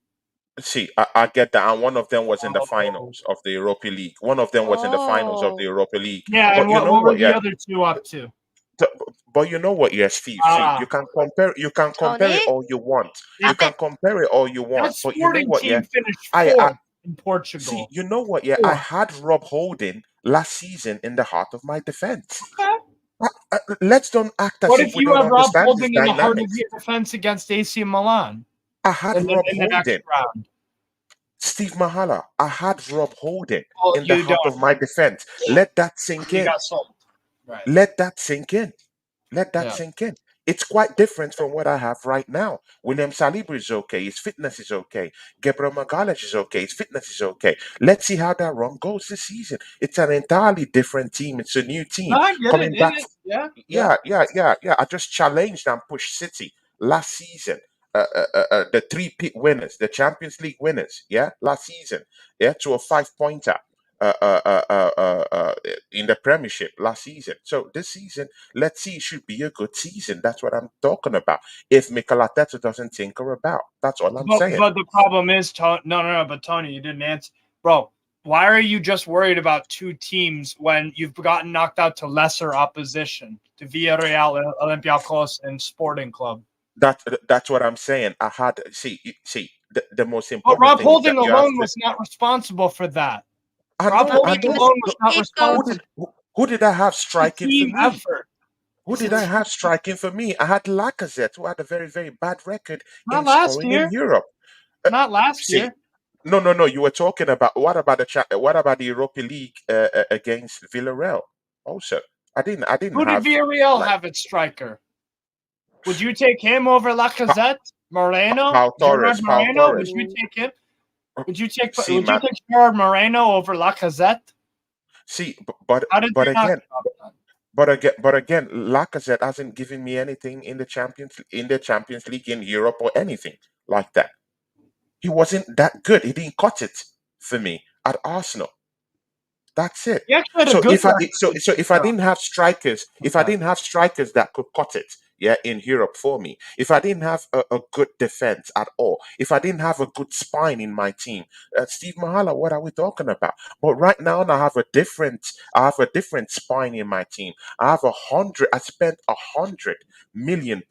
I get that, and one of them was in the Oh. finals of the Europa League. One of them was in the finals of the Oh. Europa League. Yeah, and But you know what were what, the yeah, other two up to? th- but you know what, yeah, Steve. See, Ah, you can compare Tony? it all you want. You Stop can it. compare it all you want. that But you know Sporting what, yeah, team finished I fourth in see. Portugal. You know what, yeah, I Fourth. had Rob Holding last season in the heart of my defense. Okay. Let's don't act as What if if we you don't have Rob understand this Holding in the heart of dynamics. your defense against AC Milan I had Rob in the next Holding, round? Steve Mahala. I had Rob Holding Well, in the you heart don't. of my defense. Let that sink You in. got sold. Right. Let that sink in. Let that Yeah. sink in. It's quite different from what I have right now. William Saliba is okay. His fitness is okay. Gabriel Magalhaes is okay. His fitness is okay. Let's see how that run goes this season. It's an entirely different team. It's a new No, team I get it. coming It back. is. Yeah. Yeah. Yeah. I just challenged and pushed City last season. The three-peat winners, the Champions League winners, yeah, last season, yeah, to a five-pointer uh, uh, uh, uh, uh, uh, in the Premiership last season. So this season, let's see, it should be a good season. That's what I'm talking about. If Mikel Arteta doesn't tinker about, that's all I'm saying. But the problem is, Tony. No. But Tony, you didn't answer, bro. Why are you just worried about two teams when you've gotten knocked out to lesser opposition, to Villarreal, Olympiacos, and Sporting Club? That's what I'm saying. I had the most But important Rob thing is that Holding you have alone to. was not responsible for that. Rob Don't I make Holding him a know. alone was not scapegoat. responsible Who did I have for the striking for team me? effort. Who did I have striking for me? I had Lacazette, who had a very, very bad record Not in last scoring in year. Europe. Uh, Not last see, year. no. You were talking about what about the Europa League against Villarreal? Also, I didn't Who did have Villarreal like have at striker? Would you take him over Pa- Lacazette? Moreno? Pau Gerard Torres. Pau Moreno? Would Torres. you Ooh. take him? See, Would you man. take Gerard Moreno over Lacazette? See, How did but you not again, stop that? Lacazette hasn't given me anything in the Champions League in Europe or anything like that. He wasn't that good. He didn't cut it for me at Arsenal. That's it. He actually had a good record with So if I didn't have strikers, if I that. didn't have strikers that could cut it, yeah, in Europe for me, if I didn't have a good defense at all, if I didn't have a good spine in my team, Steve Mahala, what are we talking about? But right now, I have a different spine in my team. I have 100. I spent £100 million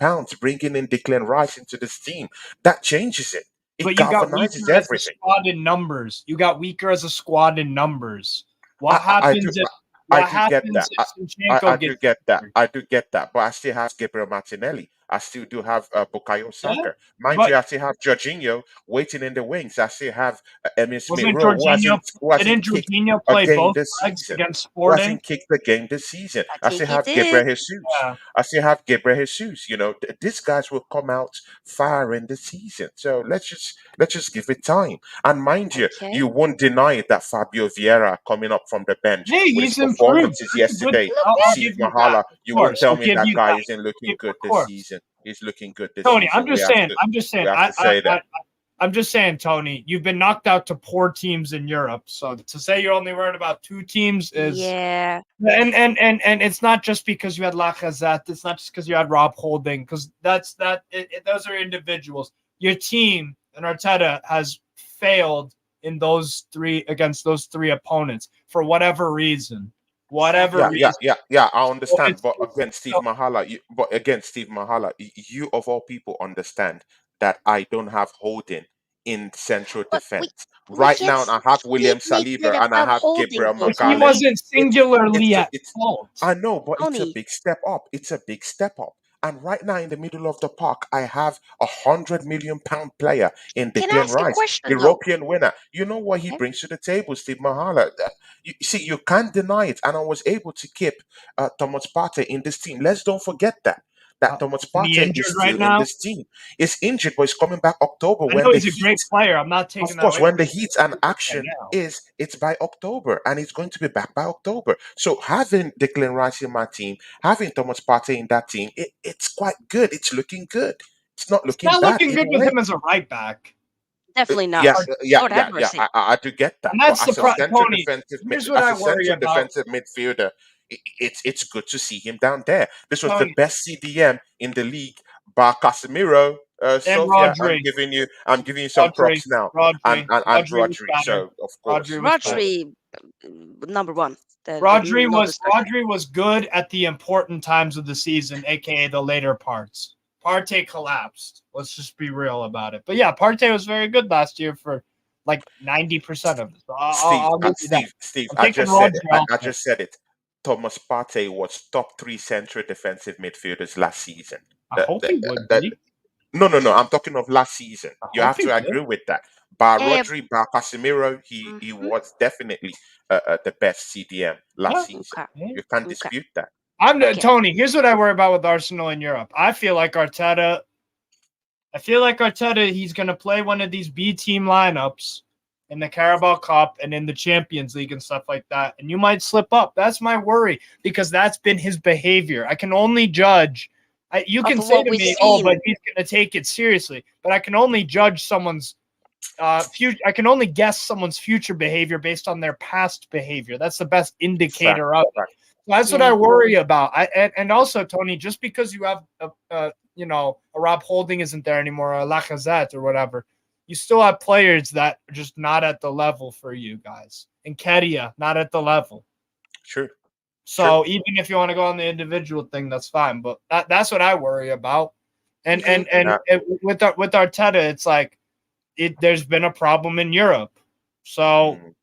bringing in Declan Rice into this team. That changes it. It But you got galvanizes weaker as a everything. squad in numbers. You got weaker as a squad in numbers. What I do happens if I what do get happens that. if Zinchenko I do gets get that. injured? I do get that. But I still have Gabriel Martinelli. I still do have Bukayo Yeah, Saka. Mind but you, I still have Jorginho waiting in the wings. I still have Emil Smith wasn't Rowe, Jorginho who didn't hasn't kicked Jorginho a play game both this legs season. against Who Sporting? hasn't kicked a game this season. I I think still he have did. Gabriel Jesus. Yeah. I still have Gabriel Jesus. These guys will come out firing this season. So let's just give it time. And mind you, Okay. you won't deny it that Fabio Vieira coming up from the bench Hey, with his he's improved. performances That's a good yesterday. thing. Look I'll Steve give you that. Mahala, Of you won't course, tell I'll me give that you guy that. isn't looking good Of this course. season. He's looking good this Tony, season. I'm just saying, We have to say that. I'm just saying, Tony, you've been knocked out to poor teams in Europe. So to say you're only worried about two teams is, Yeah. and it's not just because you had Lacazette. It's not just because you had Rob Holding, because those are individuals. Your team and Arteta has failed in those three against those three opponents for whatever reason, whatever Exactly. reason. Yeah. I So understand, but against Steve Mahala, you of all people understand that I don't have holding in central But defense. we Right can't now, I have William keep making it Saliba and I about have holding, Gabriel though, But he Magalhaes. Tony. wasn't It's singularly it's at it's fault. I know, but it's a Tony, big step up. It's a big step up. And right now, in the middle of the park, I have £100 million player in can I Declan ask a Rice, question, though? European winner. You know what he Okay. brings to the table, Steve Mahala. You see, you can't deny it. And I was able to keep Thomas Partey in this team. Let's don't forget that Thomas Isn't he Partey is injured right still in now? this team. He's injured, but he's coming back October I when know the he's a Heat. great player. I'm not Of taking that course, away when from the him. heat and Right action now. it's by October, and he's going to be back by October. So having Declan Rice in my team, having Thomas Partey in that team, it's quite good. It's looking good. It's not It's looking not bad looking either good with way. him as a right back. Definitely not. Yeah, Or- yeah, Lord have yeah, yeah. mercy. I do get that, And but that's the Tony. Here's what as I a worry central about. defensive midfielder, it's good to see him down there. This was the Tony best CDM in the league, bar Casemiro. and Sofia, Rodri. I'm giving you some Rodri. props now, Rodri. and Rodri was Rodri. better. So of Rodri course, was of course. better. Rodri, number one. No discussion. Rodri was good at the important times of the season, aka the later parts. Partey collapsed. Let's just be real about it. But yeah, Partey was very good last year for like 90% of it. So I'll give you that. Steve, I'm I taking just said it. Rodri I also. just said it. Thomas Partey was top three central defensive midfielders last season. I The, hope the, he would the, be. no. I'm talking of last season. I You hope have he to would. agree with that. Bar Yeah, Rodri, bar Casemiro, he mhm, was definitely the best CDM Yeah. last season. okay. You can't Okay. dispute that. I'm Okay. Tony. Here's what I worry about with Arsenal in Europe. I feel like Arteta. He's going to play one of these B team lineups in the Carabao Cup and in the Champions League and stuff like that. And you might slip up. That's my worry because that's been his behavior. I can only judge. You Off can of say what to we've me, "Oh, but seen, he's going to take it seriously." But I can only judge someone's future. I can only guess someone's future behavior based on their past behavior. That's the best Fact, indicator of it. fact. That's what yeah. I worry about. And also Tony, just because you have a Rob Holding isn't there anymore, a Lacazette or whatever, you still have players that are just not at the level for you guys. And Kedia, not at the level. True, true. So even if you want to go on the individual thing, that's fine. But that's what I worry about. And Hmm. with Arteta, it's like there's been a problem in Europe. So Mm.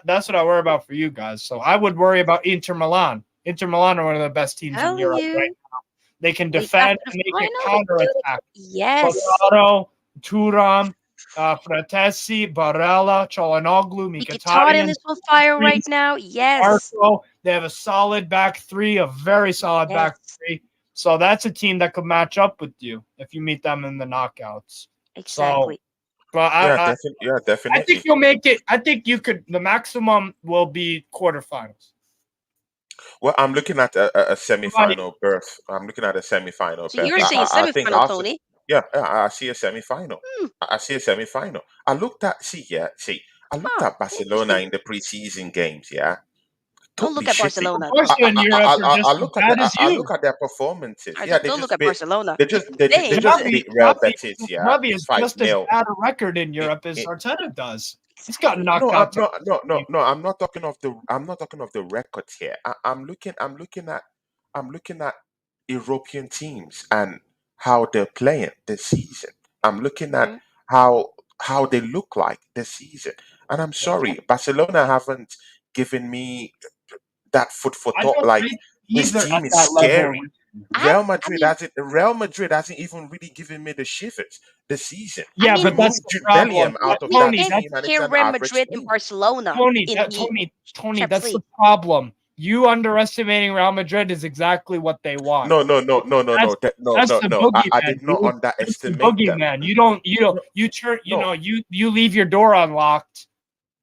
that's what I worry about for you guys. So I would worry about Inter Milan. Inter Milan are one of the best teams in Telling Europe right you, now. They can we got defend the and they can final to do it. counterattack. Yes. Quadrado, Turam, Fratesi, Barella, Çalhanoğlu, Mkhitaryan Mkhitaryan, is on fire right Dumfries, now. Yes. Marco. They have a solid back three, a very solid back Yes. three. So that's a team that could match up with you if you meet them in the knockouts. So, Exactly. but Yeah, definitely. Yeah, I think definitely. you'll make it. I think you could. The maximum will be quarterfinals. Well, I'm looking at a Right. semi-final berth. I'm looking at a semi-final So berth. you're Think saying I think semifinal, also, Tony? yeah, I see a semi-final. Hmm. I see a semi-final. I looked at I looked Huh. at Barcelona Interesting. in the preseason games. Yeah, Don't totally look at shitty. Barcelona, though. Barca in Europe are I just as look at bad as I you. look at their performances. All right, Yeah, don't look at Barcelona. they Saying just it's beat Real Xavi, Betis. Yeah, Xavi is five just as nil. bad a record in Europe as Arteta does. He's got exactly. knocked No, out to. I'm not talking of the records here. I'm looking at European teams and how they're playing this season. I'm looking at Mhm. how they look like this season. And I'm sorry, Barcelona haven't given me that food for I thought. don't Like think this either team at is that level. scary. I, I mean, Real Madrid hasn't even really given me the shivers this season. I Yeah, mean, but Remove that's the Jude problem. Bellingham out of we that Tony, can't that's team, and it's compare an Real average Madrid and team. Barcelona Tony, in that the Tony, Champions that's the League. problem. You underestimating Real Madrid is exactly what they want. That's No. the I boogeyman, did not dude. That's the underestimate them. boogeyman. No, You turn, no, you leave your door unlocked.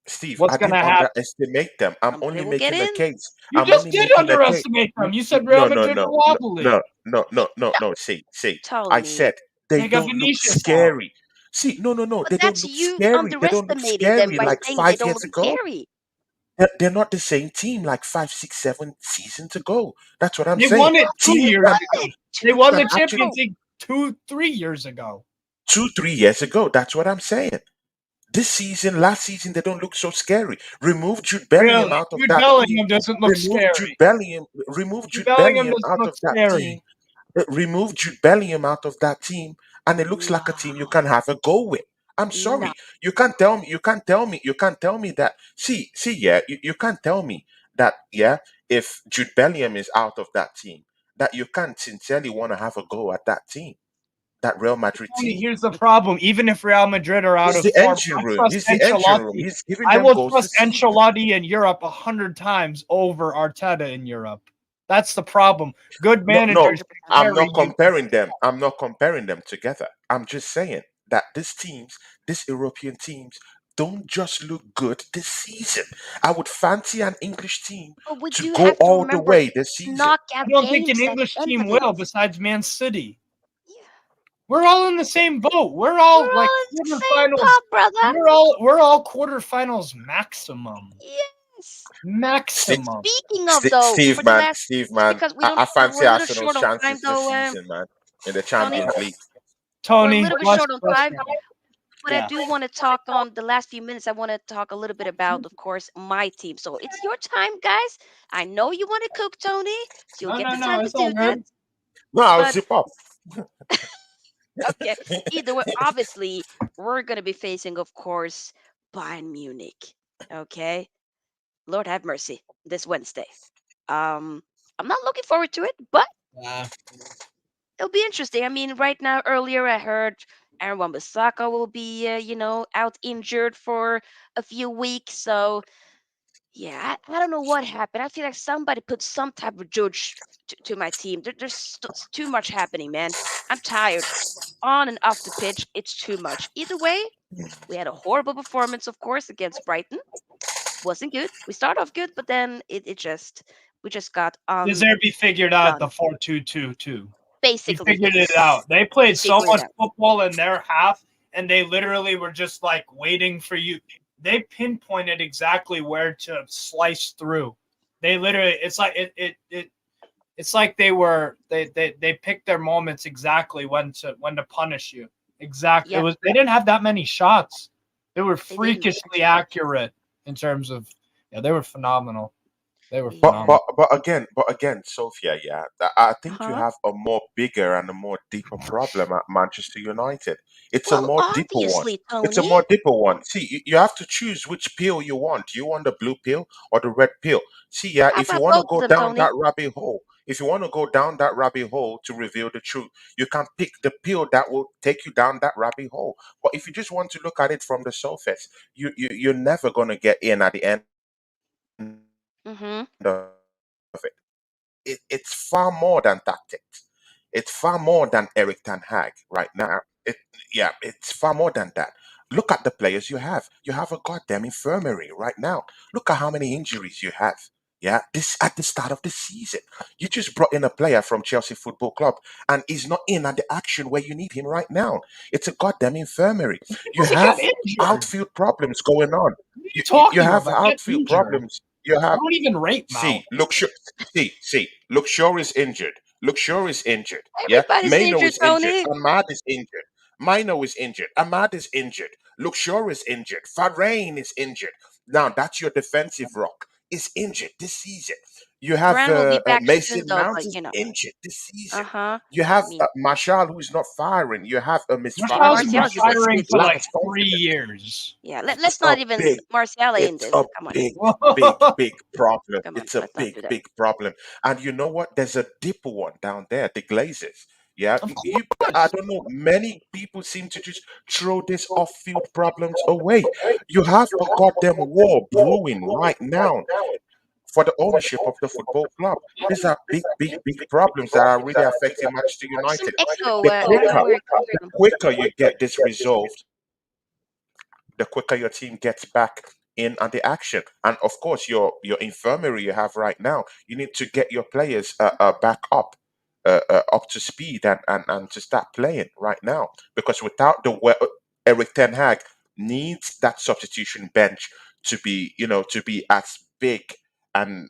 Steve, What's I gonna didn't happen? underestimate them. I'm Somebody only will get making a in. case. You I'm just only did making a case. underestimate them. You said Real No, no, Madrid are no, no, wobbly. no, no, no, no, No, no. See. I Tony. said they They got don't look Vinicius out. scary. See, no. But They don't that's look you scary. They don't look underestimating them scary by like saying they five don't years look ago. scary. They're not the same team like 5, 6, 7 seasons ago. That's what I'm They saying. won it They 2 Teams years that won ago. it They 2 won the that years actually Champions ago. League 2, 3 years ago. 2, 3 years ago. That's what I'm saying. This season, last season, they don't look so scary. Remove Jude Bellingham Really, out of Jude that team. Bellingham doesn't look scary. Remove Jude Jude Bellingham Bellingham doesn't out look of that team. scary. Remove Jude Bellingham out of that team, and it looks like a team you No. can have a go with. I'm No. sorry. You can't tell me. You can't tell me. You can't tell me that. See. Yeah. You can't tell me that. Yeah. If Jude Bellingham is out of that team, that you can't sincerely want to have a go at that team, that Real Madrid Tony, team. here's the problem. Even if Real Madrid are out He's of the form, engine I room. trust He's the engine room. Ancelotti. He's giving I them will goals trust this season. Ancelotti in Europe 100 times over Arteta in Europe. That's the problem. Good No, no, managers can 100%. I'm carry not you. comparing them. I'm not comparing them together. I'm just saying that these teams, these European teams, don't just look good this season. I would fancy an English team But we to do go have to all the remember way this it's season. I knockout don't think an games at English the end team of it. will, besides Man City. Yeah. We're all in the same boat. We're We're all like all in the same quarterfinals. pot, brother. We're all quarterfinals maximum. Yes. Steve, Maximum. Speaking of though, for Steve, the man, last, Steve, just man, because I we're fancy a little Arsenal's short on time chances this though, season, man, in the Tony, Champions League. we're a Tony, little bit bless, short on bless time. me. But I Yeah. do want to talk on the last few minutes. I want to talk a little bit about, of course, my team. So it's your time, guys. I know you want to cook, Tony, so you'll No, get no, the no. time to It's all do that. good. No, I'll But zip up. okay, either way, obviously, we're gonna be facing, of course, Bayern Munich. Okay, Lord have mercy, this Wednesday. Um, I'm not looking forward to it, but Yeah. it'll be interesting. I mean, right now, earlier I heard Aaron Wan-Bissaka will be, out injured for a few weeks. So yeah, I don't know what happened. I feel like somebody put some type of judge to my team. There's too much happening, man. I'm tired. On and off the pitch, it's too much. Either way, we had a horrible performance, of course, against Brighton. Wasn't good. We started off good, but then it just we just got Deserby figured out the undone. 4-2-2-2. He Basically, figured it yes. out. They played so Figure it much out. football in their half, and they literally were just like waiting for you. They pinpointed exactly where to slice through. They literally, it's like they picked their moments exactly when to punish you. Exactly. It Yep, was they didn't have that many shots. They were they didn't. freakishly accurate in terms of yeah, they were phenomenal. They were But Yeah. phenomenal. but but again, Sophia, yeah, I think you Uh-huh. have a more bigger and a more deeper problem at Manchester United. It's a Well, more deeper one. obviously, It's a Tony. more deeper one. See, you have to choose which pill you want. Do you want the blue pill or the red pill? See, yeah, How if you about want to both of go them, down Tony? that rabbit hole, if you want to go down that rabbit hole to reveal the truth, you can pick the pill that will take you down that rabbit hole. But if you just want to look at it from the surface, you're never gonna get in at the end of it. Mm-hmm. It's far more than tactics. It's far more than Eric Ten Hag right now. Yeah, it's far more than that. Look at the players you have. You have a goddamn infirmary right now. Look at how many injuries you have. Yeah, this at the start of the season. You just brought in a player from Chelsea Football Club and he's not in at the action where you need him right now. It's a goddamn infirmary. You Because he got have injured. outfield problems going on. What are you You talking have about? Get outfield injured. problems. You I have don't even rate Mount. Look Shaw is injured. Look Shaw is injured. Yeah, Everybody's Maino injured, is injured. Tony. Ahmad is injured. Mino is injured. Ahmad is injured. Luke Shaw is injured. Farrain is injured. Now that's your defensive rock. Is injured this season. You have Duran will be back soon, Mason though. Mount But is injured this season. uh-huh. You I have mean, Marshall who is not firing. You have a Martial's misfiring. been Martial just Rashford firing needs for to like lacks 3 confidence. years. yeah. It's Let's a not even big Martial in it's this. a Come on, big, big, Well, big problem. come on. It's a Let's not big, do that. big problem. And you know what? There's a deeper one down there, the Glazers. Yeah, of I course. don't know. Many people seem to just throw this off-field problems away. You have a goddamn war brewing right now for the ownership of the football club. These are big, big, big problems that are really affecting Manchester There's some United. echo. The I don't know quicker, where it comes the from. quicker you get this resolved, the quicker your team gets back in on the action. And of course, your infirmary you have right now, you need to get your players back up to speed and to start playing right now. Because without Eric Ten Hag needs that substitution bench to be, to be as big and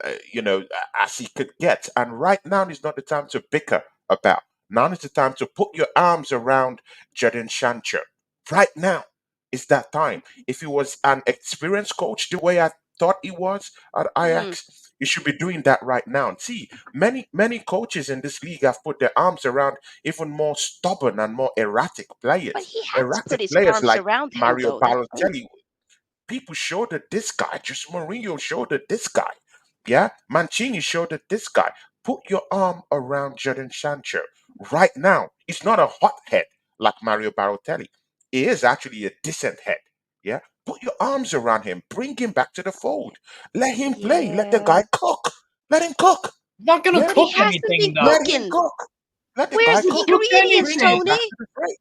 as he could get. And right now is not the time to bicker about. Now is the time to put your arms around Jadon Sancho. Right now it's that time. If he was an experienced coach the way I thought he was at Mm-hmm. Ajax, You should be doing that right now. See, many coaches in this league have put their arms around even more stubborn and more erratic But players. he has put Erratic his players arms like around him, Mario though. That's the thing. Balotelli. People showed that this guy, just Mourinho showed that this guy. Yeah, Mancini showed that this guy. Put your arm around Jadon Sancho right now. He's not a hothead like Mario Balotelli. He is actually a decent head. Yeah, put your arms around him. Bring him back to the fold. Let him play. Let the Yeah. guy cook. Let him cook. He's not gonna Yeah, But he cook hasn't been anything let though. him cooking. cook. Let the Where's guy the He cook. cooked ingredients, Bring him anything. back Tony? to the fray.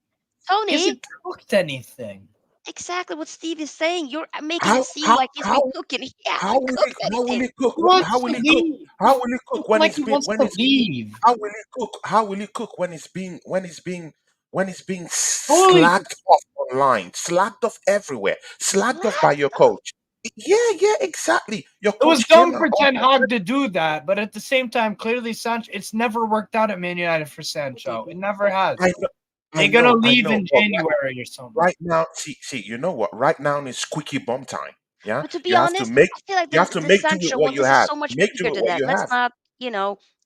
He Tony, hasn't cooked anything. exactly what Steve is saying. You're making it How seem how like he's been how cooking. He hasn't cooked how will anything. he cook? He wants How will to he cook? leave. How will he cook Looking when like it's he been wants to leave. how will he cook? How will he cook when it's being Totally. slagged off online, slagged off everywhere, slagged off by Slack. your coach? Yeah, yeah, exactly. Your It was coach came dumb out. for Ten Hag to do that, but at the same time, clearly Sancho. It's never worked out at Man United for It Sancho. It didn't. never has. I know, They're gonna I leave know. in But January or something. right now, see, you know what? Right now is squeaky bum time. Yeah, But to be you have to honest, make I feel like you have to the make do with Sancho what one, you this is have. so much Make do bigger with than what that. you Let's have. not,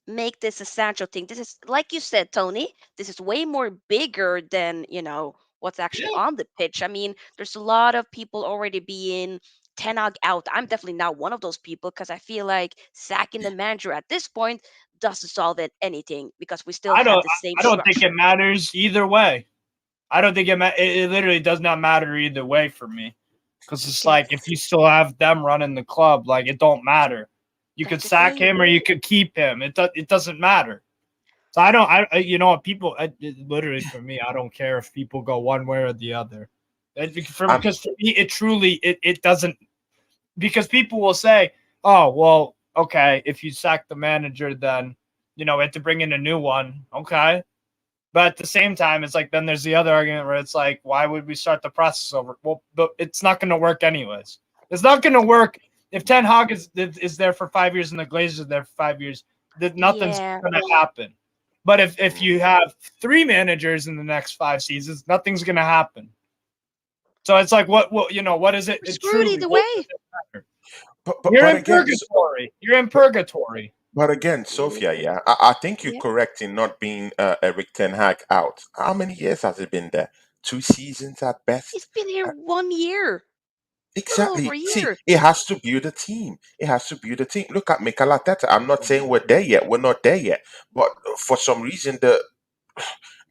make this a Sancho thing. This is, like you said, Tony, this is way more bigger than, what's actually Yeah. on the pitch. I mean, there's a lot of people already being Ten Hag out. I'm definitely not one of those people because I feel like sacking the manager at this point doesn't solve anything because we still I have don't. the same I don't think structure. it matters either way. I don't think it literally does not matter either way for me. Because I it's like if guess you still have them running the club, like it don't matter. You that's could the sack thing. him or you could keep him. It doesn't matter. So I don't. you know what people literally for me, I don't care if people go one way or the other. Um, Because for me, it truly it doesn't, because people will say, oh well, okay, if you sack the manager, then we have to bring in a new one. Okay, but at the same time, it's like then there's the other argument where it's like, why would we start the process over? Well, but it's not going to work anyways. It's not going to work if Ten Hag is there for 5 years and the Glazers are there for 5 years. That nothing's Yeah. going to happen. But if mm, you have three managers in the next 5 seasons, nothing's going to happen. So it's like what is it? We're It screwed truly either what way. does it matter? but You're but in again, purgatory. You're in but, purgatory. but again, Sophia, Yeah. yeah, I think you're Yeah. correct in not being Eric Ten Hag out. How many years has it been there? 2 seasons at best. He's been here 1 year, a little over Exactly. a See, year. it has to build a team. It has to build a team. Look at Mikel Arteta. I'm not saying we're there yet. We're not there yet. But for some reason,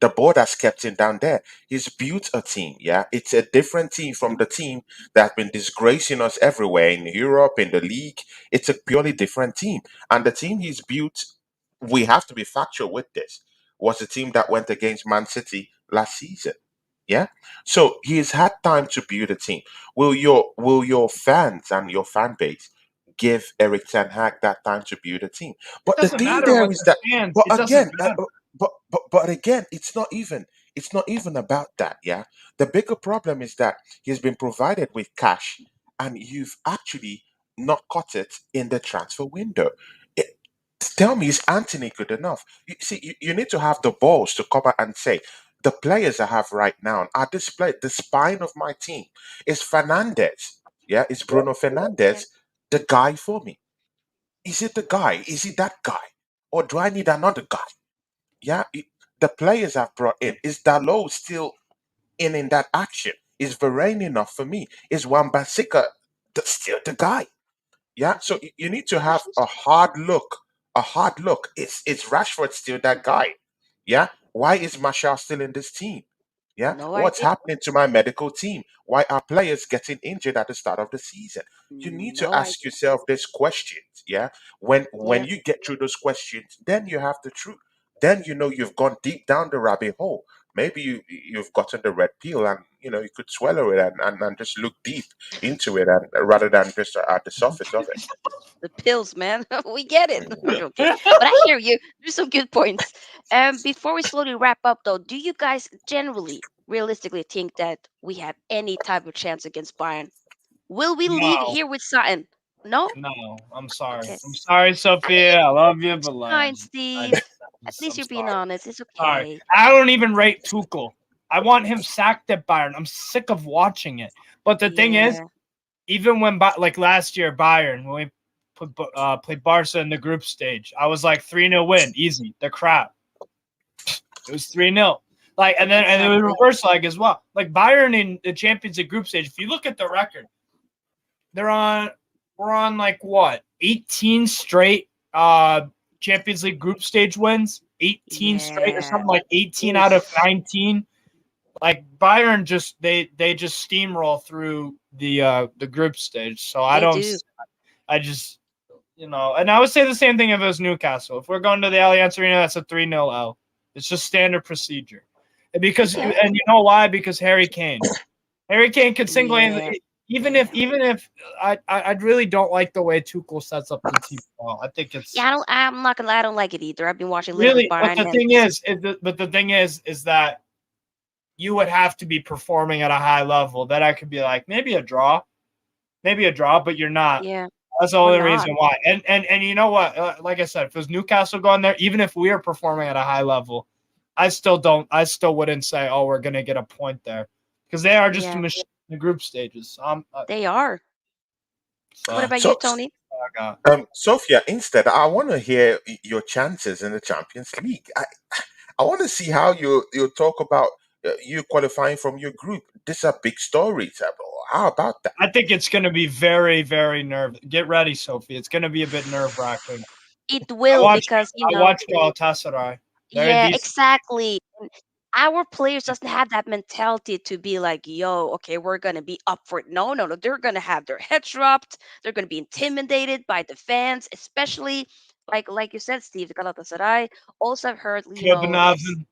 the board has kept him down there. He's built a team. Yeah, it's a different team from the team that's been disgracing us everywhere in Europe, in the league. It's a purely different team, and the team he's built. We have to be factual with this. Was the team that went against Man City last season. Yeah. So he's had time to build a team. Will your fans and your fan base give Eric Ten Hag that time to build a team? It But the doesn't thing matter there what is the that, fans. but It doesn't again, matter. but again, it's not even about that. Yeah. The bigger problem is that he's been provided with cash, and you've actually not caught it in the transfer window. It, tell me, is Anthony good enough? You see, you need to have the balls to come out and say, the players I have right now are displayed. The spine of my team is Fernandez. Yeah, is Bruno Yeah. Fernandez the guy for me? Is it the guy? Is he that guy? Or do I need another guy? Yeah, the players I've brought in, is Dalot still in that action? Is Varane enough for me? Is Wan-Bissaka still the guy? Yeah, That's so the you need to have questions. a hard look. Is Rashford still that guy? Yeah, why is Marshall still in this team? Yeah, No what's idea. happening to my medical team? Why are players getting injured at the start of the season? You need to No ask idea. yourself these questions. Yeah, when Yeah. you get through those questions, then you have the truth. Then you know you've gone deep down the rabbit hole. Maybe you've gotten the red pill, and you could swallow it and just look deep into it, and rather than just at the surface of it. The pills, man. We get it. I'm Mm. joking. But I hear you. There's some good points. Before we slowly wrap up, though, do you guys generally, realistically think that we have any type of chance against Bayern? Will we leave No, here with Sutton? No? no. I'm sorry. Okay. I'm sorry, I mean, Sophia. I love you, it's but like, fine, Steve. At least I'm you're being sorry. honest. It's Sorry. okay. I don't even rate Tuchel. I want him sacked at Bayern. I'm sick of watching it. But the thing is, Yeah. even when like last year Bayern, when we played Barca in the group stage. I was like 3-0 win, easy. They're crap. It was 3-0. Like, and it was Exactly. reverse leg as well. Like Bayern in the Champions League group stage. If you look at the record, they're on we're on like what 18 straight Champions League group stage wins. 18 straight or Yeah. something like 18 out of Oof. 19. Like Bayern just they just steamroll through the group stage. So They do. I just and I would say the same thing if it was Newcastle. If we're going to the Allianz Arena, that's a 3-0 L. It's just standard procedure. And Okay. you know why? Because Harry Kane. Harry Kane could single handedly Yeah. even if I really don't like the way Tuchel sets up the team. Well, I think it's Yeah, I'm not gonna lie, I don't like it either. I've been watching a little bit really, but Bayern, the and thing is that you would have to be performing at a high level. That I could be like maybe a draw, but you're not. yeah, That's the we're only not. reason why. And you know what? Like I said, if it was Newcastle going there, even if we are performing at a high level, I still don't. I still wouldn't say, oh, we're gonna get a point there, because they are just a Yeah, machine in the group stages. they are. What So about you, So, Tony? I got. Sophia, instead, I want to hear your chances in the Champions League. I want to see how you talk about you qualifying from your group. This is a big story, Tabo. How about that? I think it's gonna be very, very nerve. Get ready, Sophie. It's gonna be a bit nerve wracking. It I will watched. because I watched Galatasaray. They're yeah, decent. exactly. And our players doesn't have that mentality to be like, yo, okay, we're gonna be up for it. No, no, no. They're gonna have their heads dropped. They're gonna be intimidated by the fans, especially like you said, Steve, Galatasaray. Also, I've heard, Copenhagen.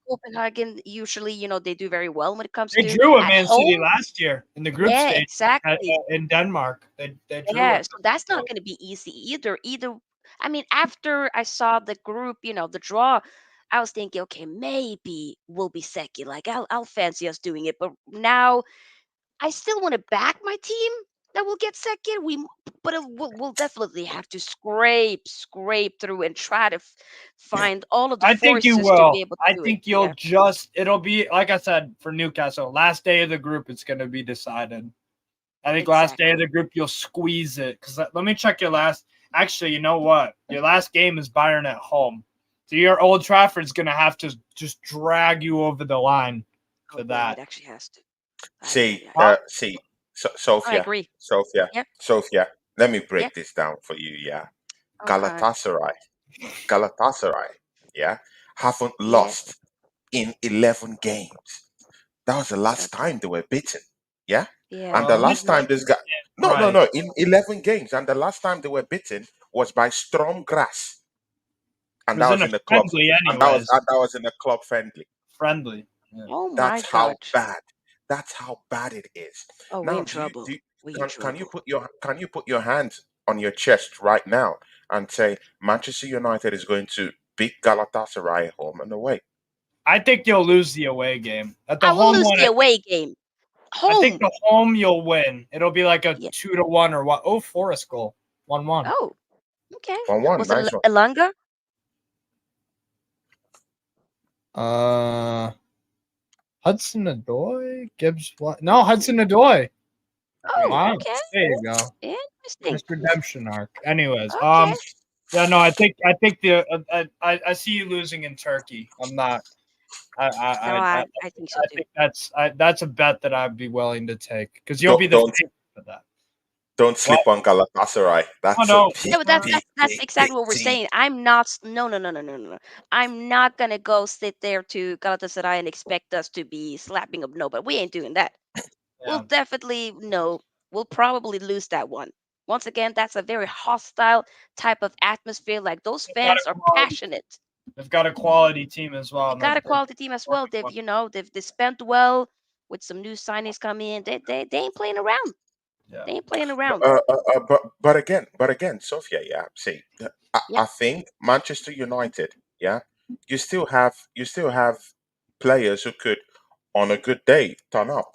Copenhagen usually, they do very well when it comes They to drew at at Man City home. last year in the group Yeah, stage exactly. in Denmark. They drew Yeah, it. so that's not going to be easy either. I mean, after I saw the group, the draw, I was thinking, okay, maybe we'll be second. Like, I'll fancy us doing it. But now I still want to back my team that will get second. But we'll definitely have to scrape through and try to find all of the I think you forces to be will. able to I do it. think you'll Yeah, just. It'll be like I said for Newcastle. Last day of the group, it's going to be decided. I think last day of exactly. the group, you'll squeeze it. Because let me check your last. Actually, you know what? Your last game is Bayern at home. So your Old Trafford's going to have to just drag you over the line Oh for yeah, it that. actually has to. Ay, ay, See, ay. Huh? I Sophia, agree. Sophia, Yeah, Sophia. Let me yeah. break this down for you. Yeah, Oh God. Galatasaray, Galatasaray. Yeah, haven't Yeah, lost in 11 games. That was the last okay. time they were beaten. Yeah. Yeah. And the Well, last Mm-hmm. time this guy, no, no, right. no, in 11 games. And the last time they were beaten was by Storm Grass. It And that was in was a in the club. friendly, And that was, anyways. and that was in the club friendly. Friendly. Yeah. Oh my That's how God. bad. That's how bad it is. Oh, we Now, in trouble. We in trouble. can you put your hands on your chest right now and say Manchester United is going to beat Galatasaray home and away? I think you'll lose the away game. At the I will home lose one, the away game. I think Home. the home you'll win. It'll be like a Yeah. 2-1 or what? Oh, Forest goal, 1-1. Oh, okay. 1-1, Was it nice one. Elanga? Uh, Hudson Odoi, Gibbs. What? No, Hudson Odoi. Oh, Wow, okay. there you go. Interesting. His redemption arc. Anyways, Okay. yeah, no, I think the I see you losing in Turkey. I'm not. No, I I think so too. think that's a bet that I'd be willing to take because you'll be Don't the don't favorite for that. don't What? sleep on Galatasaray. Oh That's a no, big, Yeah, but that's big, that's that's big, big exactly what we're team. saying. I'm not. No, no, no, no, no, no, no. I'm not gonna go sit there to Galatasaray and expect us to be slapping up. No, but we ain't doing that. We'll yeah. definitely no. We'll probably lose that one. Once again, that's a very hostile type of atmosphere. Like those They've got fans a are quality. passionate. They've got a quality team as well. They And got a they're quality team as well. performing They've well. they spent well with some new signings coming in. They ain't playing around. Yeah. They ain't playing But, around. but again, Sophia, yeah. See, Yep. I think Manchester United, yeah, you still have players who could, on a good day, turn up,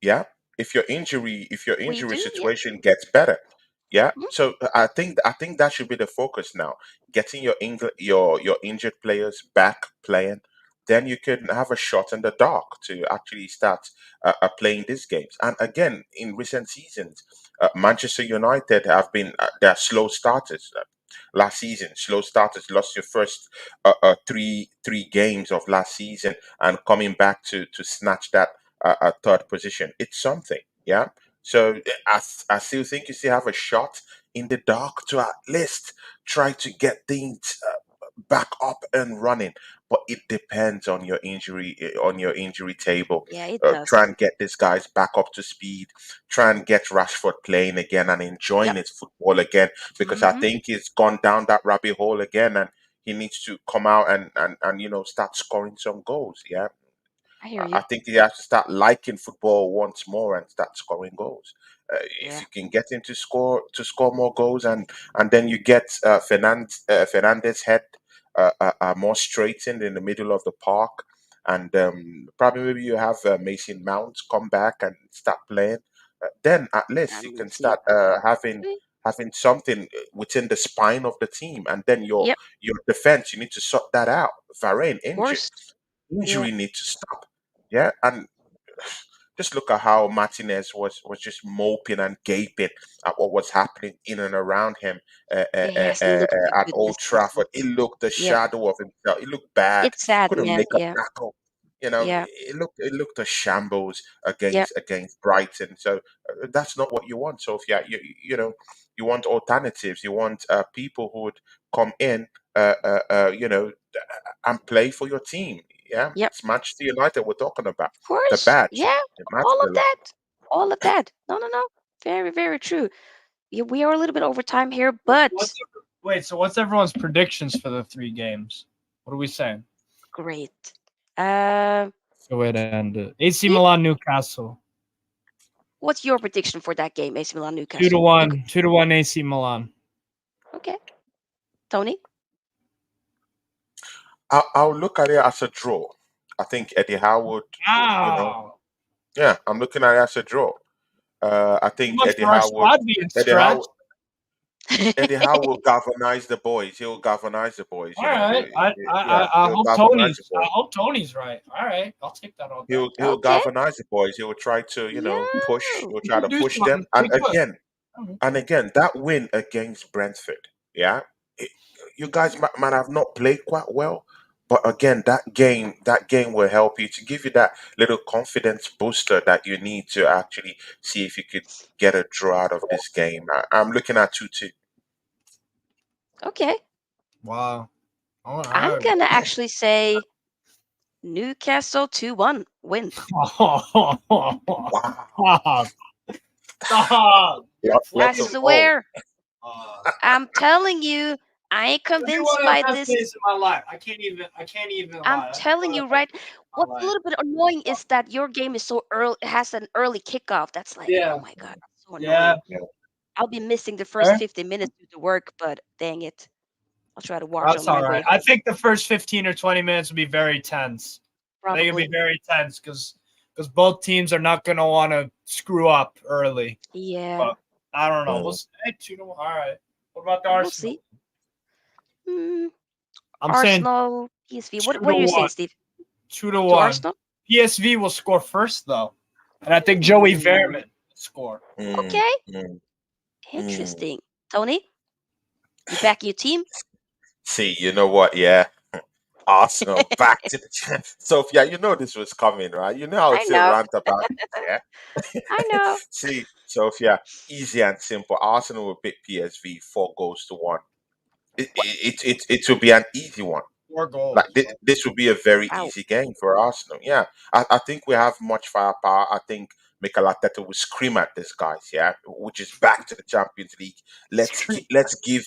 yeah. If your We injury do. Yep. situation gets better, yeah. Mhm. So I think that should be the focus now, getting your your injured players back playing, then you can have a shot in the dark to actually start playing these games. And again, in recent seasons, Manchester United have been they're slow starters. Last season, slow starters lost your first three games of last season, and coming back to snatch that third position. It's something, yeah. So I still think you still have a shot in the dark to at least try to get things back up and running. But it depends on your injury table. Yeah, it Try does. and get these guys back up to speed. Try and get Rashford playing again and enjoying Yep. his football again, because I Hmm. think he's gone down that rabbit hole again, and he needs to come out and start scoring some goals. Yeah, I hear I you. think he has to start liking football once more and start scoring goals. If Yeah. you can get him to score more goals, and then you get Fernandez head more straightened in the middle of the park, and probably maybe you have Mason Mount come back and start playing. Then at least you We'll can see. start having something within the spine of the team, and then your Yep. your defense, you need to sort that out. Varane Of injured, course. Yeah. injury needs to stop. Yeah, and just look at how Martinez was just moping and gaping at what was happening in and around him He hasn't looked too at good Old this season. Trafford. It looked the Yeah. shadow of himself. It looked bad. It's sad, Couldn't man. make a Yeah. tackle. Yeah. It looked a shambles Yep. against Brighton. So that's not what you want, Sophia. You want alternatives. You want people who would come in, and play for your team. Yeah, Yep. it's Manchester United we're talking about. Of The course. badge, Yeah. it All matters of a lot. that. All of that. No, no, no. Very, very true. Yeah, we are a little bit over time here, What's but wait? So what's everyone's predictions for the three games? What are we saying? great. Uh, So way to end it. AC Steve, Milan, Newcastle. what's your prediction for that game, AC Milan Two to Newcastle? one. 2-1 AC Milan. Okay. Tony? I'll look at it as a draw. I think Eddie Howard, Wow. yeah, I'm looking at it as a draw. I Too think much Eddie for our Howard, squad being Eddie Howard, stretched. Eddie Howe will galvanize the boys. He'll galvanize the boys. All right. Yeah, I he'll hope galvanize the Tony's. I boys. hope Tony's right. All right. I'll take that all day. He'll Okay. galvanize the boys. He'll try to push. Yo. He'll He try could to do push them. something. He could. And again, that win against Brentford. Yeah, it- you guys might have not played quite well, but again, that game will help you to give you that little confidence booster that you need to actually see if you could get a draw out of this game. I'm looking at 2-2. Okay. Wow. All I'm right. gonna actually say Newcastle 2-1 win. Wow. Stop. Stop. You're I Lots of flipping. goals. swear. Uh, I'm telling you, I ain't It'll be convinced one of by the best this. days of my life. I can't even I'm lie. That'll be telling one of you, the best right? days of What's my a life. little bit annoying is that your game is so early, it has an early kickoff. That's like, oh Yeah. my God, that's so Yeah. annoying. Yeah. I'll be missing the first Fair. 50 minutes due to work, but dang it. I'll try to watch That's on my all way right. I home. think the first 15 or 20 minutes will be very tense. I think it'll be Probably. very tense because both teams are not going to want to screw up early. Yeah, But I don't know. Mm. Hey, 2-1. All right. What about the we'll Arsenal? see. Hmm. I'm saying Arsenal, PSV. two What to are you saying, one. Steve? Two to To one. Arsenal? PSV will score first though, and I think Joey Ooh, Verman will score. Mm, okay. mm, mm. Interesting. Tony, you back your team? See, you know what? Yeah, Arsenal back to the champ. Sophia, you know this was coming, right? You know how I it's a know. rant about this, I yeah? know. See, Sophia, easy and simple. Arsenal will beat PSV 4 goals to 1. It will be an easy one. Four Like goals. this would be a very Wow. easy game for Arsenal. Yeah, I think we have much firepower. I think Mikel Arteta will scream at these guys. Yeah, which is back to the Champions League. Scream. Let's give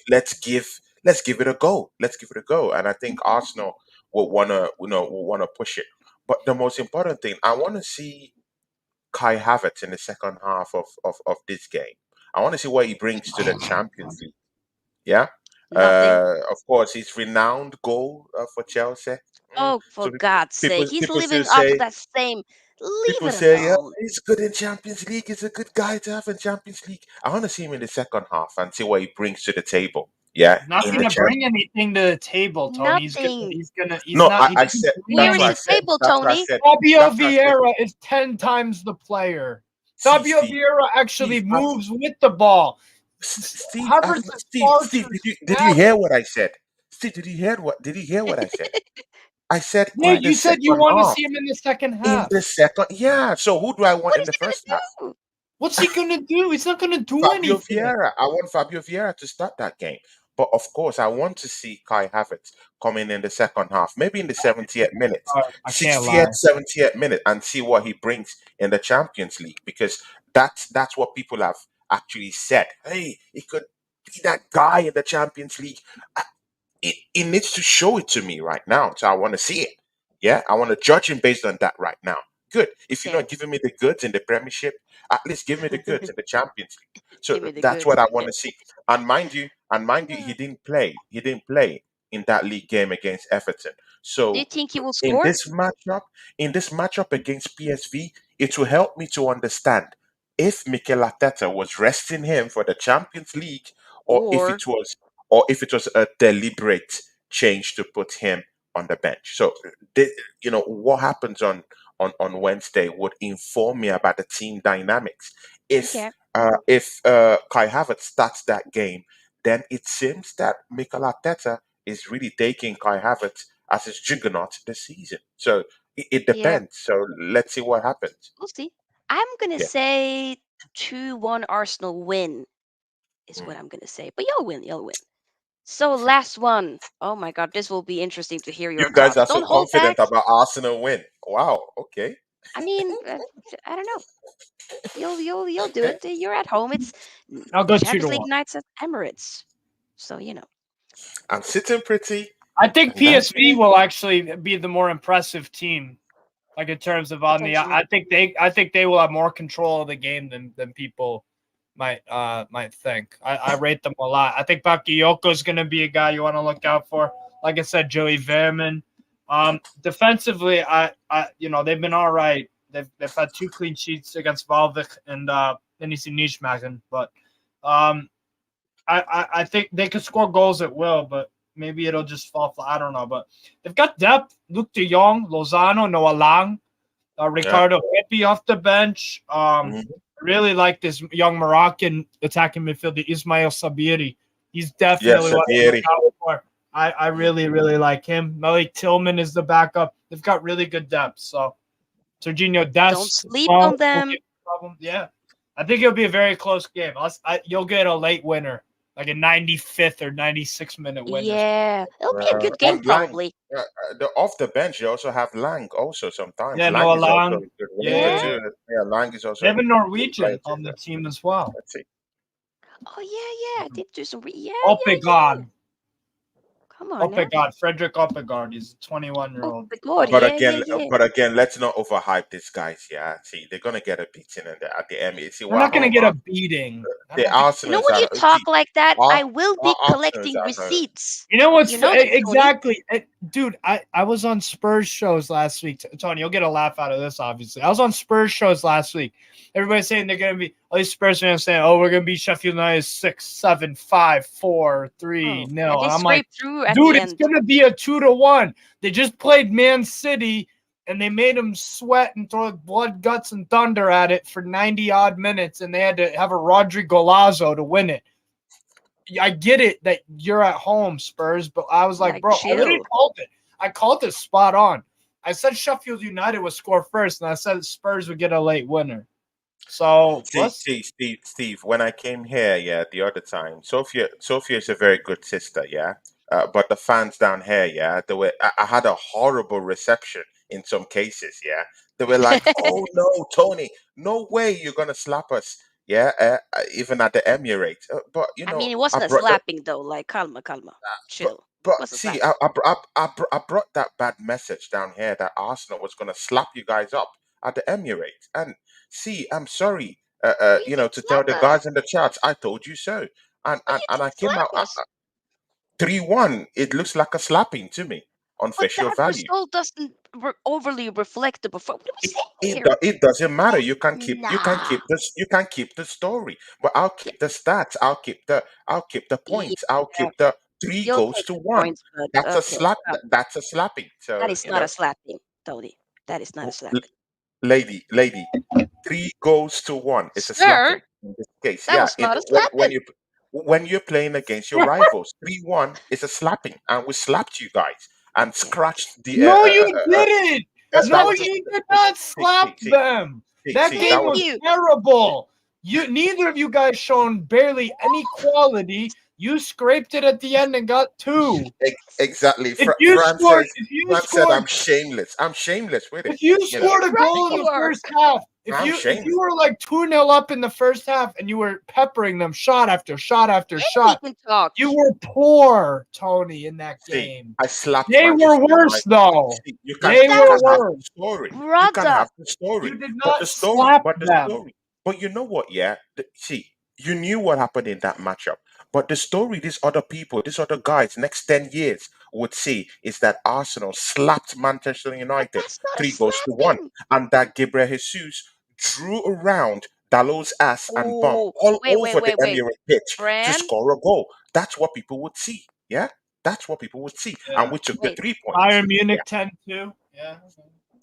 it a go. Let's give it a go. And I think Arsenal will wanna push it. But the most important thing, I want to see Kai Havertz in the second half of this game. I want to see what he brings to the Champions League. Yeah. Nothing. Of course, his renowned goal for Chelsea. Oh, for So God's people sake. He's people still living off of say that same. Leave people it say, yeah, alone. he's good in Champions League. He's a good guy to have in Champions League. I want to see him in the second half and see what he brings to the table. Yeah, He's not in the gonna champ. bring anything to the table, Tony. Nothing. He's No, not he I doesn't said do Where that's is why I the said anything. table, that's why I Tony? said Fabio that's why I said. Vieira is 10 times the player. See, Fabio Steve, Vieira actually Steve, I, moves with the ball. Steve, Havertz is Steve, far Steve, too did you hear snappy. what I said? Steve, did you hear what I said? I said Yeah, in the you said you second want to half. see him in the second In half. the second, yeah. So who do I want What in is the he gonna first half? do? What's he gonna do? He's not gonna do Fabio anything. Vieira. I want Fabio Vieira to start that game. But of course, I want to see Kai Havertz come in the second half, maybe in the 70th minute, I can't 60th, lie. 70th minute, and see what he brings in the Champions League. Because that's what people have actually said. Hey, he could be that guy in the Champions League. It needs to show it to me right now. So I want to see it. Yeah, I want to judge him based on that right now. Good. If you're Yeah. not giving me the goods in the Premiership, at least give me the goods in the Champions League. So Give me the that's goods. what I want Okay. to see. And mind you, he didn't play. He didn't play in that league game against Everton. Do you So think he will in score? this matchup, in this matchup against PSV, it will help me to understand if Mikel Arteta was resting him for the Champions League, or if Or it was or if it was a deliberate change to put him on the bench. So, the, what happens on Wednesday would inform me about the team dynamics. If okay. Kai Havertz starts that game, then it seems that Mikel Arteta is really taking Kai Havertz as his juggernaut this season. So it Yeah, depends. So let's see what happens. we'll see. I'm gonna Yeah. say 2-1 Arsenal win is what Mm. I'm gonna say. But you'll win, you'll win. So last one. Oh my god, this will be interesting to hear You your guys thoughts. are so Don't hold confident back. about Arsenal win. Wow. Okay. I mean, I don't know. You'll do Okay. it. You're at home. It's I'll go two to Champions League one. nights at Emirates. So, you know, I'm sitting pretty, I think and that's PSV will actually be the more impressive team. Like in terms of on the, potentially. I think they will have more control of the game than people might think. I rate them a lot. I think Bakayoko is going to be a guy you want to look out for. Like I said, Joey Verman. Defensively, they've been all right. They've had two clean sheets against Valvik and Dennis Nijmegen, but um, I think they could score goals at will, but maybe it'll just fall flat. I don't know, but they've got depth. Luke De Jong, Lozano, Noah Lang, yeah. Ricardo Pepi off the bench. Mhm. Really like this young Moroccan attacking midfielder, Ismail Sabiri. He's definitely Yes, what I look Sabieri. out for. I really, really like him. Malik Tillman is the backup. They've got really good depth. So Serginho Don't Dest as sleep well on will be them. a problem. Yeah, I think it'll be a very close game. You'll get a late winner, like a 95th or 96th minute winner. Yeah, it'll be a good game, And Lang, probably. the off the bench, you also have Lang. Also, sometimes Yeah, Lang Noah is also Lang. a good winger Yeah. Yeah, too. Yeah, Lang is also they have a a good player Norwegian too. on the team as well. Let's see. Oh, yeah, yeah. I did do some. Yeah, yeah, yeah. Oppegard. Come on now. Oppegard. Frederick Oppegard. He's a Oh, 21-year-old. the God. But Yeah, again, yeah, yeah. let's not overhype these guys. Yeah, see, they're gonna get a beating at the end. See, They're we're not going to home. get a beating. I The don't think. You know, Arsenal's when you at talk see, like that, I will be Arsenal's collecting at home. receipts. You know what's You know that, Tony. exactly, dude? I was on Spurs shows last week. Tony, you'll get a laugh out of this. Obviously, I was on Spurs shows last week. Everybody's saying they're gonna be. All these Spurs fans saying, "Oh, we're gonna beat Sheffield United 6-7-5-4-3 Oh, and nil," they and I'm like, scraped through at dude, the it's end. gonna be a 2-1. They just played Man City. And they made them sweat and throw blood, guts, and thunder at it for 90 odd minutes, and they had to have a Rodri Golazo to win it. I get it that you're at home, Spurs, but I was like, Like, bro, I literally chill. called it. I called it spot on. I said Sheffield United would score first, and I said Spurs would get a late winner. So let's. Steve. When I came here, yeah, the other time, Sofia is a very good sister, yeah. But the fans down here, yeah, I had a horrible reception in some cases, yeah. They were like, "Oh no, Tony, no way you're gonna slap us." Yeah, even at the Emirates. But I mean, it I wasn't a brought the slapping though. Like, calma, calma, but chill. but Wasn't see, slapping. I brought that bad message down here that Arsenal was going to slap you guys up at the Emirates. And see, I'm sorry, But you didn't to tell slap the us. guys in the chats, I told you so. And But you I didn't came out slap us. 3-1. It looks like a slapping to me on But facial that value. result doesn't overly reflective. What are we saying here? It doesn't matter. Nah. You can keep the story, but I'll Yeah, keep the stats. I'll keep the yeah. points. I'll keep the three You'll goals take to the one. points, but That's a okay. slap. Uh, That's a slapping. that So is not a slapping, Tony. That is not a l- slapping. lady, three goals to one. It's a Sir, slapping in this case. that Yeah, was not a slapping. when you're playing against your rivals, 3-1 is a slapping, and we slapped you guys and Yeah. scratched the. No, you didn't. That's That No, was a you did not slap them. That that game Thank was was you. terrible. Neither of you guys shown barely any quality. You scraped it at the end and got two. exactly. If you scored, Fran said I'm shameless. I'm shameless with it. if you You know, scored a Right, goal in you the are. first half, I'm if shameless. you were like 2-0 up in the first half and you were peppering them shot after shot after Then we shot, can talk. you were poor, Tony, in that See, game. I slapped They were Manchester worse United. though. See, They you That were can was have not, the worse. story. You can brother. have the story, You did but not slap the them. story. But you know what? Yeah, see, you knew what happened in that matchup. But the story, these other people, these other guys, next 10 years would see is that Arsenal slapped Manchester But United that's not a 3 goals to 1, slapping. and that Gabriel Jesus drew around Dalot's ass and bum Oh, all wait, wait, over the wait, wait. Emirates pitch to Fran, score a goal. That's what people would see. Yeah, that's what people would see, and Yeah. we took the wait. 3 points. Bayern Yeah. Munich 10-2. Yeah.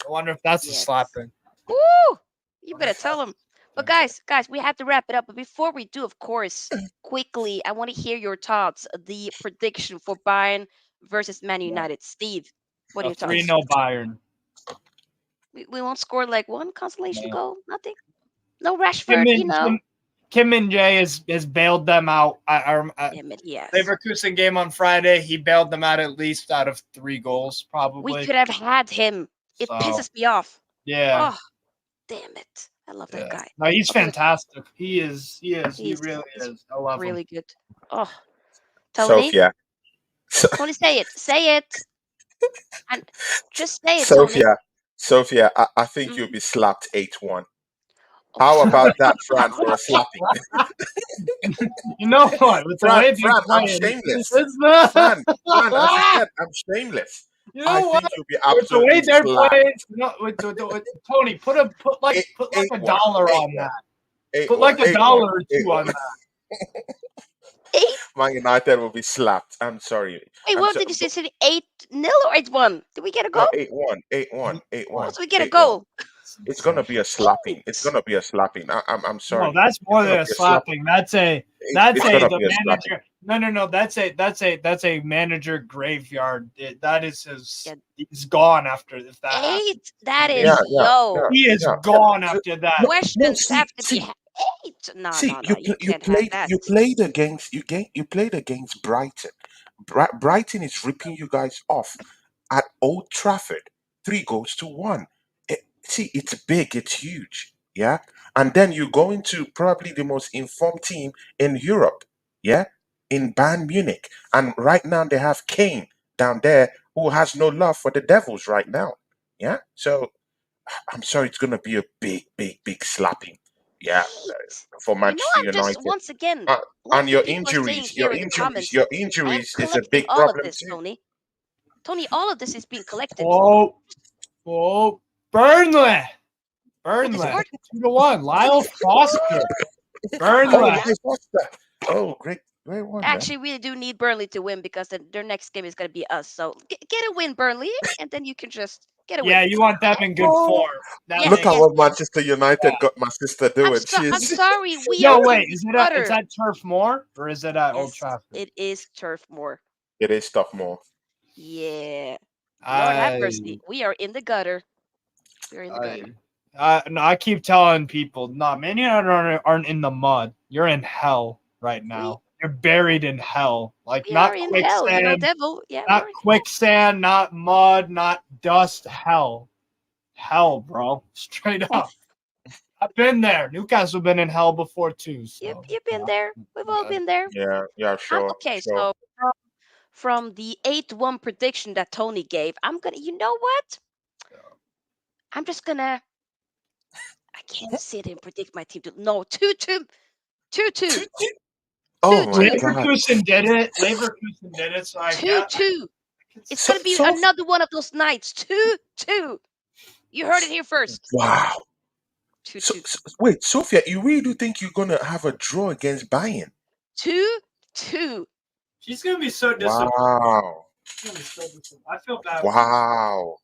I wonder if that's a Yes. slapping. Ooh, you Wonder better if tell that's them. But a slapping. guys, we have to wrap it up. But before we do, of course, quickly, I want to hear your thoughts. The prediction for Bayern versus Man Yeah. United. Steve, what are A your thoughts? 3-0 Bayern. We won't score like one consolation No. goal. Nothing. No Kim Rashford. You and know. Kim, Kim and Jay has bailed them out. Damn it. Yes. Leverkusen game on Friday, he bailed them out at least out of 3 goals, We probably. could have had him. It So pisses me off. yeah, Oh, damn it. I love that yeah. guy. No, he's Okay, fantastic. He is. He is. He he's really he's is. I love him. really good. Oh, Tony, Sophia, so, Tony, say it, say it, and just say it, Tony. Sophia, Sophia. I think you'll Mhm. be slapped 8-1. Oh, How about that, Fran, for a slapping? You know what? With the way they're I'm playing, shameless. it's not. Fran, as I said, I'm shameless. You I know what? think you'll be With the way absolutely they're slapped. playing, no, with Tony, Eight, put like eight a one, dollar eight on one, that. eight Put one, like a eight one, dollar or eight two on one. that. eight. Man United will be slapped. I'm sorry. Wait, I'm what so did you say? Said 8-0 or 8-1? Did we get a no goal? 8-1, 8-1, eight Oh, one, so we get a 8-1. goal. It's gonna be a slapping. It's Eight. gonna be a slapping. I'm No, sorry. that's It's more gonna than a be a slapping. slapping. It's That's a gonna the be a slapping. manager. No. That's a manager graveyard. That is his. Yeah, He's gone after if that happens. 8. That Yeah, is yeah, yo. yeah, He is yeah, yeah. gone So, after that. no, no. Questions have to be 8. No, See. no, no. You can't have that. You played against you played against Brighton. Brighton is ripping you guys off at Old Trafford, 3 goals to 1. See, it's big, it's huge, yeah. And then you go into probably the most informed team in Europe, yeah, in Bayern Munich, and right now they have Kane down there who has no love for the Devils right now, yeah. So I'm sorry, it's gonna be a big, big, big slapping, yeah, 8. for You know, Manchester I'm just United. once again. Uh, and Lots of people are saying here in the comments. your I am injuries is a collecting big all of problem this, too. Tony. Tony, all of this is being collected. Oh, Burnley. Who they Burnley. scored? 2-1. Lyle Foster. Oh, Burnley. Ray Foster. Oh, great one, man. Actually, we do need Burnley to win because their next game is going to be us. So get a win, Burnley, and then you can just get a win. Yeah, you want them in good Oh, form. That Yes, look at makes yes, what yes. Manchester United got my sister doing. I'm She's sorry. We are No, in wait. the Is gutter. that Turf Moor or is it at Old Yes, Trafford? it is Turf Moor. it is tough more. Yeah. Lord have I mercy. We are in the gutter. We're in the I gutter. no, I keep telling people, no, Man United aren't in the mud. You're in hell right We now. You're buried in hell. Like we are not in hell. You know, quicksand, devil. Yeah, not quicksand, not mud, not dust. Hell, hell, bro. Straight up. I've been there. Newcastle been in hell before too. So you've been there. We've all uh, been there. Yeah, yeah, Okay. sure. So from the 8-1 prediction that Tony gave, I'm gonna. You know what? I'm just gonna. I can't sit and predict my team. No, 2-2, 2-2, Oh my 2-2, God. Leverkusen did it. Leverkusen did it. So I get. 2-2. It's So, gonna be so another one of those nights. 2-2. You heard it here first. wow. 2-2. Wait, Sophia, you really do think you're gonna have a draw against Bayern? 2-2. She's gonna be so disappointed. Wow. She's gonna be so disappointed. I feel bad for her. Wow.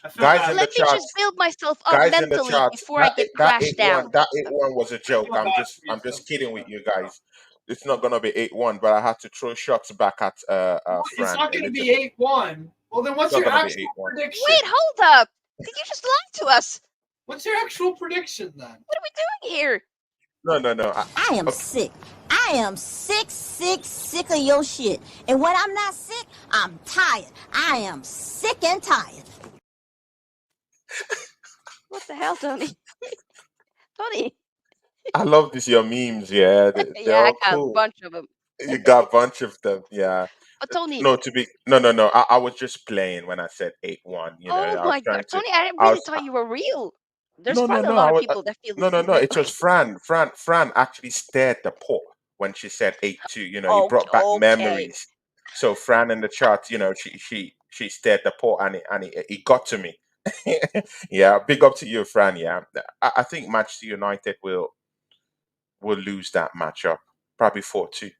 I feel Guys bad. in the Let me just charts, build myself up guys in the mentally charts, before I get that crashed 8-1, down. that 8-1 was a I joke. feel bad for you, I'm just kidding with Sophia. you guys. It's not gonna be 8-1, but I had to throw shots back at It's Fran not a gonna little be bit. 8-1. Well, then It's what's not your gonna be actual 8-1. prediction? Wait, hold up. Did you just lie to us? What's your actual prediction then? What are we doing here? No, no, no. I am Okay. sick. I am sick, sick, sick of your shit. And when I'm not sick, I'm tired. I am sick and tired. What the hell, Tony? Tony. I love these your memes. Yeah, they're Yeah, I all got a cool. bunch of them. You got a bunch of them. Yeah. But Tony, No, to be no, no, no. I was just playing when I said 8-1. oh I was my trying God, to. Tony, I I really was thought you were real. There's no, no, probably a no. lot of people that feel the No, no, same no. way. It was Fran. Fran actually stirred the pot when she said 8-2. He Okay, brought back okay. memories. So Fran in the chart, she stirred the pot, and it got to me. Yeah, big up to you, Fran. Yeah, I think Manchester United will lose that matchup. Probably 4-2.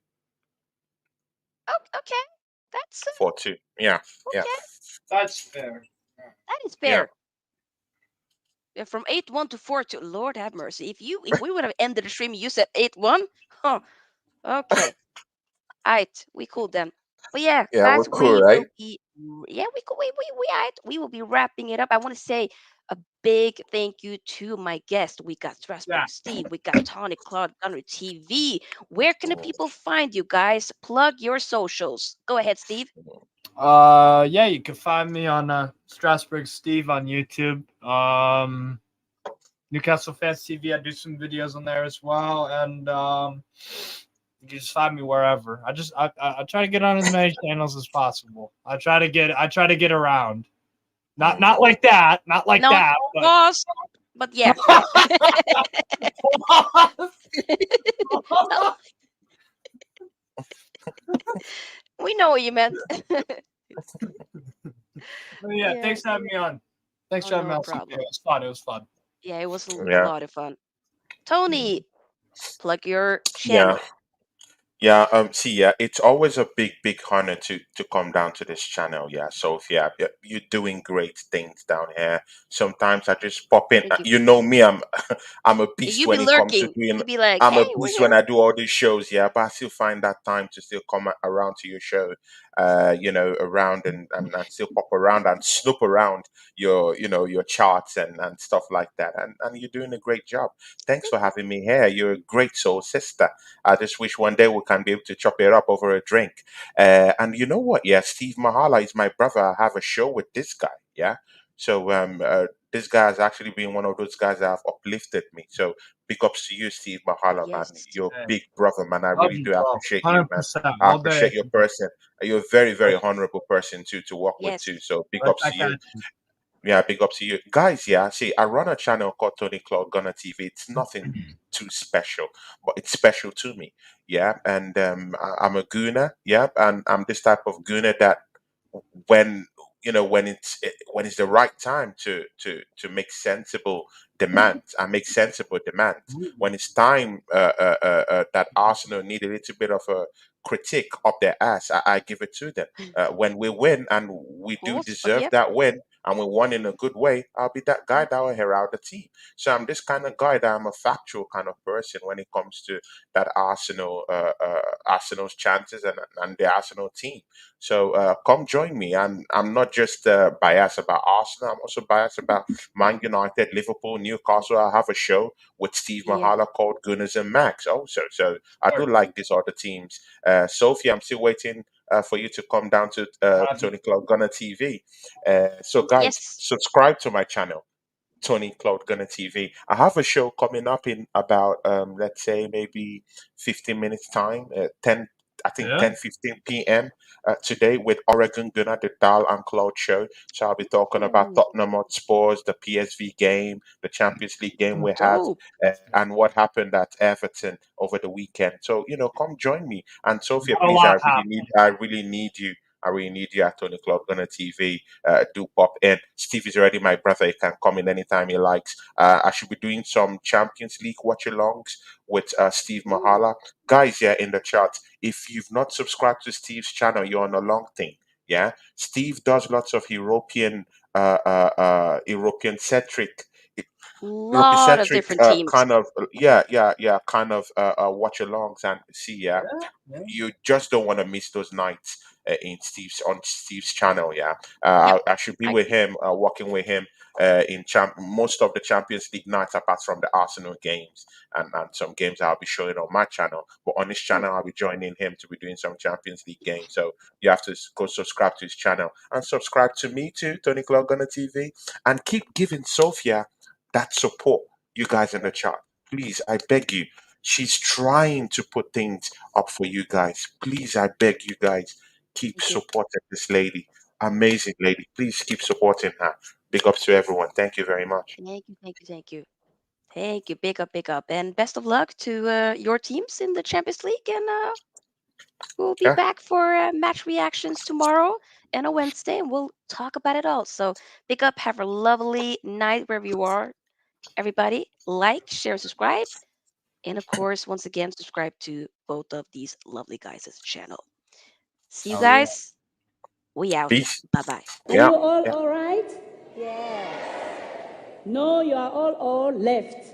Oh, okay, that's 4-2. Yeah, yeah, okay. That's fair. That is yeah. fair. Yeah, from 8-1 to 4-2. Lord have mercy. If we would have ended the stream, you said 8-1. Huh. Okay. Alright, we cool then. But yeah, Yeah, we're guys, cool, we right? will be yeah, we cool. We alright. We will be wrapping it up. I want to say a big thank you to my guest. We got Yeah. Strasbourg Steve, we got Tony Claude Gunner TV. Where can the people find you guys? Plug your socials. Go ahead, Steve. Yeah, you can find me on Strasbourg Steve on YouTube. Newcastle Fans TV. I do some videos on there as well, and you can just find me wherever. I try to get on as many channels as possible. I try to get around. Not like that, not like No, that, but boss. But yeah, yeah. No, we know what you meant. yeah. Yeah. Thanks for having me on. Thanks Oh, for having me no on. Sophia. It problem. was fun. It was fun. Yeah, it was a Yeah, lot of fun. Tony, plug your yeah. channel. Yeah, see, yeah, it's always a big honor to come down to this channel. Yeah, Sophia, you're doing great things down here. Sometimes I just pop in. Thank you. You know me, I'm I'm a beast You be when it comes to lurking. doing. You be like, I'm hey, a we're beast when here. I do all these shows. Yeah, but I still find that time to still come around to your show. Around and still pop around and snoop around your charts and stuff like that. And you're doing a great job. Thanks Thank for you. having me here. You're a great soul sister. I just wish one day we can be able to chop it up over a drink. And you know what? Yeah, Steve Mahala is my brother. I have a show with this guy. Yeah. So this guy has actually been one of those guys that have uplifted me. So big ups to you, Steve Mahala, man. Yes. You're a Hey, big brother, man. I love really you, do bro. appreciate you, man. 100% I all day. appreciate your person. You're a very honorable person to work with Yes. too. So big Right ups to back you. at you. Yeah, big up to you. Guys, yeah, see, I run a channel called Tony Cloud Gunner TV. It's nothing too special, but it's special to me. Yeah, and I'm a gooner. Yeah, and I'm this type of gooner that when when it's the right time to make sensible demands, I make sensible demands. When it's time that Arsenal need a little bit of a critique up their ass, I give it to them. When we win, and we Of do course. But deserve yep. that win, and we won in a good way, I'll be that guy that will herald the team. So I'm this kind of guy that I'm a factual kind of person when it comes to that Arsenal's chances and the Arsenal team. So come join me. And I'm not just biased about Arsenal. I'm also biased about Man United, Liverpool, Newcastle. I have a show with Steve Yeah. Mahala called Gunners and Max also. So I do Sure. like these other teams. Sophie, I'm still waiting for you to come down to Happy. Tony Club Gunner TV. So guys, Yes. subscribe to my channel. Tony Cloud Gunner TV. I have a show coming up in about let's say maybe 15 minutes time, 10 I think Yeah. 10:15 p.m. Today with Oregon Gunner, the Dal and Cloud show. So I'll be talking about Ooh, Tottenham Hotspurs, the PSV game, the Champions League game we had, dope. and what happened at Everton over the weekend. So come join me. And Sophia, Not a please, lot happened. I really need you. I really need you at Tony Club Gunner TV. Do pop in. Steve is already my brother. He can come in anytime he likes. I should be doing some Champions League watch alongs with Steve Ooh, Mahala. Guys, yeah, in the chat, if you've not subscribed to Steve's channel, you're on a long thing. Yeah, Steve does lots of European centric lot of Eurocentric different teams. kind of kind of watch alongs and see, yeah, Yeah, yeah. you just don't want to miss those nights in Steve's channel. Yeah, Yep, I should be I with agree. him, working with him in most of the Champions League nights, apart from the Arsenal games and some games I'll be showing on my channel. But on his Ooh, channel, I'll be joining him to be doing some Champions League games. So you have to go subscribe to his channel and subscribe to me too, Tony Clark on the TV, and keep giving Sofia that support. You guys in the chat, please, I beg you. She's trying to put things up for you guys. Please, I beg you guys, keep thank you, supporting this lady. Amazing lady. Please keep supporting her. Big ups to everyone. Thank you very much. thank you, thank you, thank you. Thank you. Big up. And best of luck to your teams in the Champions League. And we'll be Yeah. back for match reactions tomorrow and a Wednesday, and we'll talk about it all. So, big up. Have a lovely night wherever you are. Everybody, like, share, subscribe. And of course, once again, subscribe to both of these lovely guys' channel. See you Oh yeah. guys. We out. Peace. Bye bye. Are Yeah. you all Yeah. all right? Yes. No, you are all left.